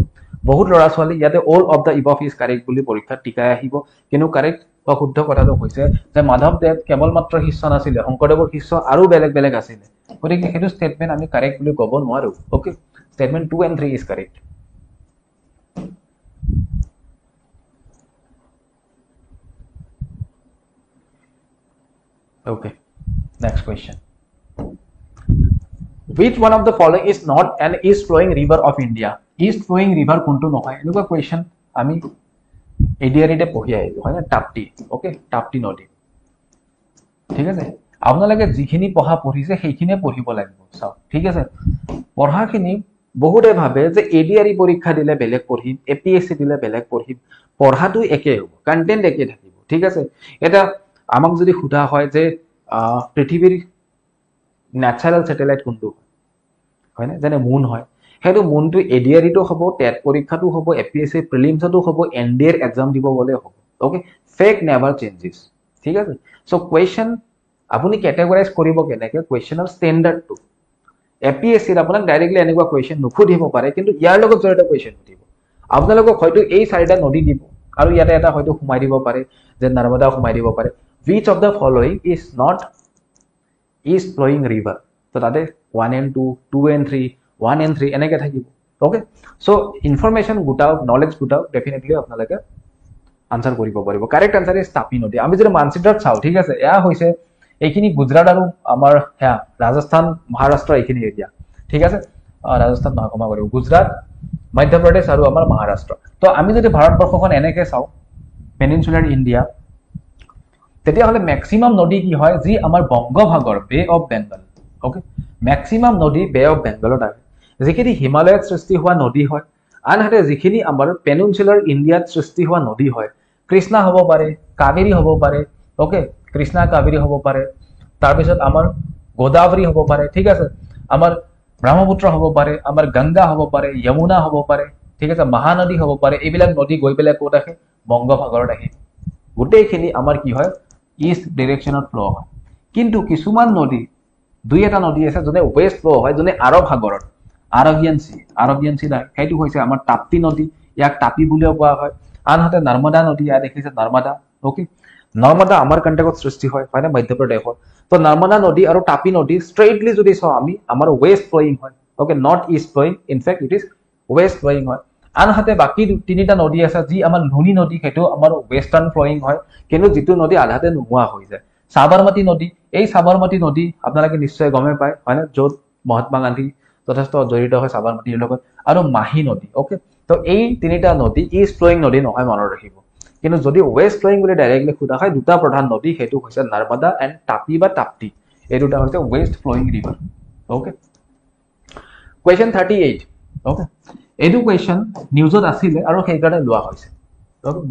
বহুত লৰা ছোৱালী ইয়াতে all of the above is correct বুলি পৰীক্ষাত টিকাই আহিব, কিন্তু correct বা শুদ্ধ কথাটো হৈছে যে মাধৱদেৱ কেৱল মাত্ৰ শিষ্য নাছিলে, শংকৰদেৱৰ শিষ্য আৰু বেলেগ বেলেগ আছিলে, গতিকে সেইটো ষ্টেটমেণ্ট আমি কাৰেক্ট বুলি ক'ব নোৱাৰো। Okay, statement 2 and 3 is correct. Okay, next question. Which one of the following is not an east flowing river of India? East flowing river কোনটো নহয় এনেকুৱা কোৱেশ্চন আমি এডিআৰিতে পঢ়ি আহিলো হয় না, টাপ্তি। ওকে, টাপ্তি নদী। ঠিক আছে, আপোনালোকে যিখিনি পঢ়িছে সেইখিনিয়ে পঢ়িব লাগিব। চাও ঠিক আছে, পঢ়াখিনি বহুতে ভাবে যে এডিআৰি পৰীক্ষা দিলে বেলেগ পঢ়িম, এপিএসসি দিলে বেলেগ পঢ়িম, পঢ়াটো একে হ'ব, কন্টেন্ট একে থাকিব। ঠিক আছে, এটা আমাক যদি সোধা হয় যে পৃথিৱীৰ ন্যাচাৰাল স্যাটেলাইট কোনটো হয় না, যেনে মুন হয়, সেইটো মুনটো এডিআৰিটো হ'ব, টেট পৰীক্ষাটো হ'ব, এপিএসসি প্ৰিলিমছতো হ'ব, এনডিএৰ এক্সাম দিব গ'লে হ'ব। Okay, fake never changes. ঠিক আছে, সো কুৱেশ্যন আপুনি কেটেগৰাইজ কৰিব কেনেকৈ, কুৱেশ্যনৰ ষ্টেণ্ডাৰ্ডটো। এপিএসসিত আপোনাক ডাইৰেক্টলি এনেকুৱা কুৱেশ্যন নুসুধিব পাৰে, কিন্তু ইয়াৰ লগত জড়িত কুৱেশ্যন সুধিব। আপোনালোকক হয়তো এই 4টা নদী দিব আৰু ইয়াতে এটা হয়তো সোমাই দিব পাৰে যে নৰ্মদা সোমাই দিব পাৰে। which of the following is not east flowing river? তো তাতে 1 and 2, 2 and 3, 1 and 3 এনেকৈ থাকিব। ওকে, সো ইনফৰমেশ্যন গোটাওক, নলেজ গোটাওক, ডেফিনেটলি আপোনালোকে আনসাৰ কৰিব পাৰিব। কাৰেক্ট আনসাৰ ইজ তাপি নদী। আমি যদি মানচিত্ৰত চাওঁ, ঠিক আছে, এয়া হৈছে এইখিনি গুজৰাট আৰু আমাৰ সেয়া ৰাজস্থান মহাৰাষ্ট্ৰ এইখিনি এৰিয়া। ঠিক আছে, ৰাজস্থান নহয়, ক্ষমা কৰিব, গুজৰাট, মধ্যপ্ৰদেশ আৰু আমাৰ মহাৰাষ্ট্ৰ। তো আমি যদি ভাৰতবৰ্ষখন এনেকৈ চাওঁ, পেনিনচুলাৰ ইণ্ডিয়া, তেতিয়াহ'লে মেক্সিমাম নদী কি হয়, যি আমাৰ বংগোপসাগৰ, বে অফ বেংগল। ওকে, মেক্সিমাম নদী বে অফ বেংগলত আহে, যিখিনি হিমালয়ত সৃষ্টি হোৱা নদী হয়। আনহাতে যিখিনি আমাৰ পেনিনচুলাৰ ইণ্ডিয়াত সৃষ্টি হোৱা নদী হয়, কৃষ্ণা হ'ব পাৰে, কাবেৰী হ'ব পাৰে। ওকে, কৃষ্ণা কাবেৰী হ'ব পাৰে, তাৰপিছত আমাৰ গোদাবৰী হ'ব পাৰে। ঠিক আছে, আমাৰ ব্ৰহ্মপুত্ৰ হ'ব পাৰে, আমাৰ গংগা হ'ব পাৰে, যমুনা হ'ব পাৰে। ঠিক আছে, মহানদী হ'ব পাৰে। এইবিলাক নদী গৈ পেলাই ক'ত আহে, বংগোপসাগৰত আহে। গোটেইখিনি আমাৰ কি হয়, ইষ্ট ডিৰেকশ্যনত ফ্ল' হয়। কিন্তু কিছুমান নদী, 2-এটা নদী আছে যোনে ৱেষ্ট ফ্ল' হয়, যোনে আৰৱ সাগৰত, আৰবিয়ান চি নাই, সেইটো হৈছে আমাৰ তাপ্তি নদী, ইয়াক তাপি বুলিও কোৱা হয়। আনহাতে নৰ্মদা নদী, ইয়াত দেখিছে নৰ্মদা। ওকে, নৰ্মদা আমাৰ কণ্টেক্টত সৃষ্টি হয় না, মধ্যপ্ৰদেশত। তো নৰ্মদা নদী আৰু তাপি নদী ষ্ট্ৰেইটলি যদি চাওঁ আমি, আমাৰ ৱেষ্ট ফ্লয়িং হয়। Okay, not east flowing, in fact it is west flowing হয়। আনহাতে বাকী 3টা নদী আছে, যি আমাৰ লুনি নদী, সেইটো আমাৰ ৱেষ্টাৰ্ণ ফ্লয়িং হয়, কিন্তু যিটো নদী আধাতে নোহোৱা হৈ যায়। সাবৰমতী নদী, এই সাবৰমতী নদী আপোনালোকে নিশ্চয় গমে পায় হয় না, য'ত মহাত্মা গান্ধী যথেষ্ট জড়িত হয় সাবৰমতীৰ লগত। আৰু মাহী নদী। ওকে, তো এই 3টা নদী ইষ্ট ফ্লয়িং নদী নহয়, মনত ৰাখিব। কিন্তু যদি ৱেষ্ট ফ্লয়িং বুলি ডাইৰেক্টলি সোধা হয়, 2টা প্ৰধান নদী, সেইটো হৈছে নৰ্মদা এণ্ড তাপি বা তাপ্তি। এই 2টা হৈছে west flowing river. Okay, question 38। Okay, এইটো কুৱেশ্যন নিউজত আছিলে আৰু সেইকাৰণে লোৱা হৈছে।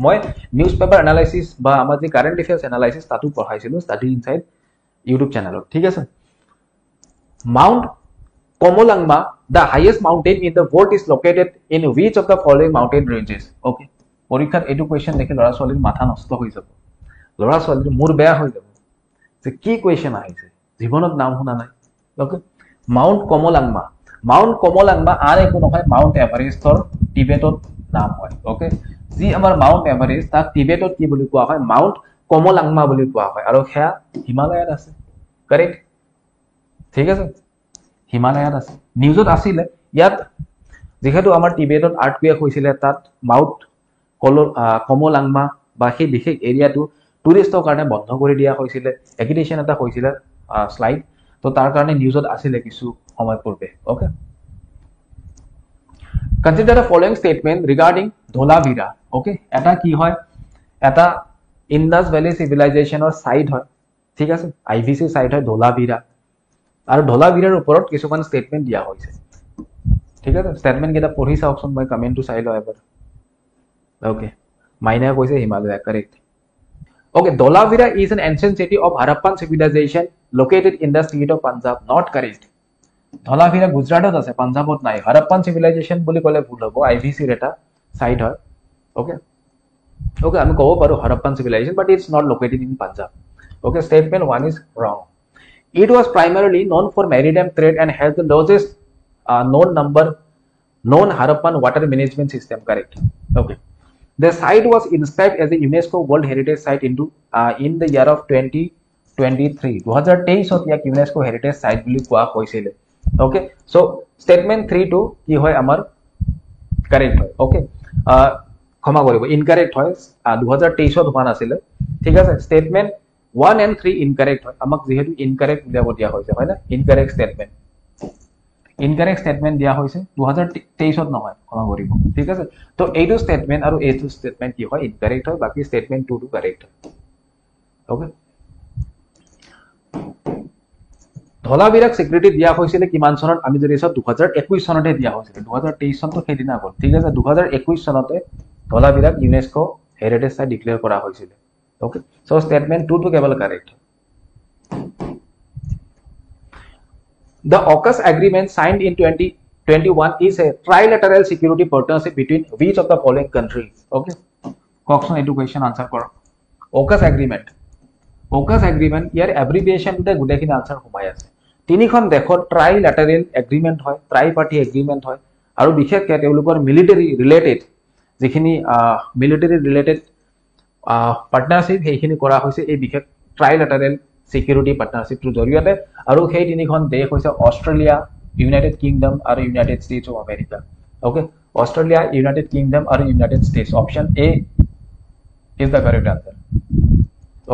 মই নিউজ পেপাৰ এনালাইচিছ বা আমাৰ যি কাৰেণ্ট এফেয়াৰ্ছ এনালাইচিছ তাতো পঢ়াইছিলোঁ, ষ্টাডি ইনচাইড ইউটিউব চেনেলত। ঠিক আছে, mount Qomolangma, the highest mountain in the world, is located in which of the following mountain ranges? Okay, পৰীক্ষাত এইটো কুৱেশ্যন দেখি ল'ৰা ছোৱালীৰ মাথা নষ্ট হৈ যাব, ল'ৰা ছোৱালীৰ মূৰ বেয়া হৈ যাব যে কি কুৱেশ্যন আহিছে, জীৱনত নাম শুনা নাই। Okay, mount Qomolangma. Mount Qomolangma আন একো নহয়, মাউণ্ট এভাৰেষ্টৰ টিবেটত নাম হয়। অ'কে, যি আমাৰ মাউণ্ট এভাৰেষ্ট, তাক টিবেটত কি বুলি কোৱা হয়, মাউণ্ট কমলাংমা বুলি কোৱা হয়, আৰু সেয়া হিমালয়ত আছে। কাৰেক্ট, ঠিক আছে, হিমালয়ত আছে, নিউজত আছিলে। ইয়াত যিহেতু আমাৰ টিবেটত আৰ্থকুৱেক হৈছিলে, তাত মাউণ্ট কমলাংমা বা সেই বিশেষ এৰিয়াটো টুৰিষ্টৰ কাৰণে বন্ধ কৰি দিয়া হৈছিলে, এক্সিবিশ্যন এটা হৈছিলে শ্লাইড, তো তাৰ কাৰণে নিউজত আছিলে কিছু সময় পূৰ্বে। Okay, consider the following statement regarding Dholavira. Okay, এটা কি হয়, এটা ইণ্ডাছ ভেলী চিভিলাইজেশ্যনৰ ছাইট হয়। ঠিক আছে, IVC ছাইট হয় ধোলাভিৰা। আৰু ধলাভিৰাৰ ওপৰত কিছুমান ষ্টেটমেণ্ট দিয়া হৈছে ঠিক আছে ষ্টেটমেণ্ট কেইটা পঢ়ি চাওকচোন মই কমেণ্টটো চাই লওঁ এবাৰ ওকে মাইনা কৈছে Himalaya correct okay Dholavira is an ancient city of Harappan civilization located in the state of Punjab not correct Dholavira Gujarat আছে পাঞ্জাবত নাই Harappan civilization বুলি ক'লে ভুল হ'ব IVC ৰ এটা সাইট হয় okay okay আমি ক'ব পাৰো Harappan civilization but it's not located in Punjab okay statement 1 is wrong it was primarily known for maritime trade and has the largest known Harappan water management system correct okay the site was inscribed as a UNESCO World Heritage Site in the year of 2023 2023 ত ইয়াক UNESCO Heritage Site বুলি কোৱা হৈছিল okay so statement 3 to কি হয় আমাৰ correct হয় okay ক্ষমা কৰিব incorrect হয় 2023 ত হোৱা নাছিল ঠিক আছে statement 1 and 3 incorrect হয় আমাক যেহেতু incorrect উলিয়াব দিয়া হৈছে হয় না incorrect statement দিয়া হৈছে 2023 ত নহয় ক্ষমা কৰিব ঠিক আছে তো এইটো স্টেটমেন্ট আৰু এইটো স্টেটমেন্ট কি হয় ইনকাৰেক্ট হয় বাকি স্টেটমেন্ট 2 টো কাৰেক্ট হয় ওকে ধলাভিৰাক সিকিউৰিটি দিয়া হৈছিল কিমান চনত আমি যদি চাও 2021 চনতে দিয়া হৈছিল 2023 চনটো সেইদিনা গল ঠিক আছে 2021 চনতে ধলাভিৰাক ইউনেস্কো হেৰিটেজ সাইট ডিক্লেয়াৰ কৰা হৈছিল ওকে সো স্টেটমেন্ট 2 টো কেৱল correct The AUKUS agreement signed in 2021 is a trilateral security partnership between which of the following countries? Okay. Coxon education answer koro. AUKUS agreement. AUKUS agreement here abbreviation to the gudekin answer humai ase. Tinikhon dekho trilateral agreement hoy, tri-party agreement hoy. Aru bikhekhe teulokor military related jikhini military related partnership heikhini kora hoise ei bikhek trilateral security partnership to জৰিয়তে আৰু সেই তিনিখন দেশ হৈছে Australia United Kingdom আৰু United States of America okay Australia United Kingdom আৰু United States option A is the correct answer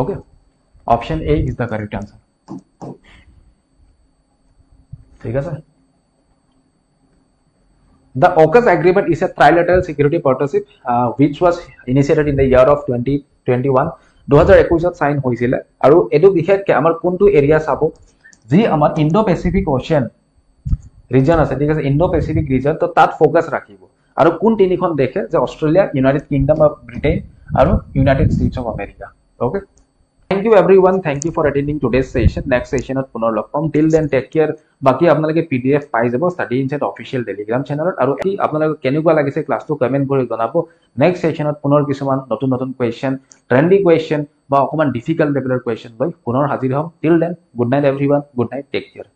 okay option A is the correct answer ঠিক আছে The AUKUS agreement is a trilateral security partnership which was initiated in the year of 2021 2021 to sign হৈছিল আৰু এটো বিশেষকৈ আমাৰ কোনটো area চাব যি আমাৰ ইণ্ডো পেসিফিক ওশেন ৰিজন আছে ঠিক আছে ইণ্ডো পেসিফিক ৰিজন তো তাত ফোকাস ৰাখিব আৰু কোন তিনিখন দেখে যে Australia United Kingdom of Britain আৰু United States of America okay Thank you everyone. Thank you for attending today's session. Next session at punar log pam. Till then take care. Baki apnalage PDF pai jabo Study Insight official Telegram channel aru apnalage kenugua lagise class to comment kori janabo. Next session at punar kisuman notun question, trendy question ba okoman difficult level question loi punar hazir hom. Till then good night everyone. Good night. Take care.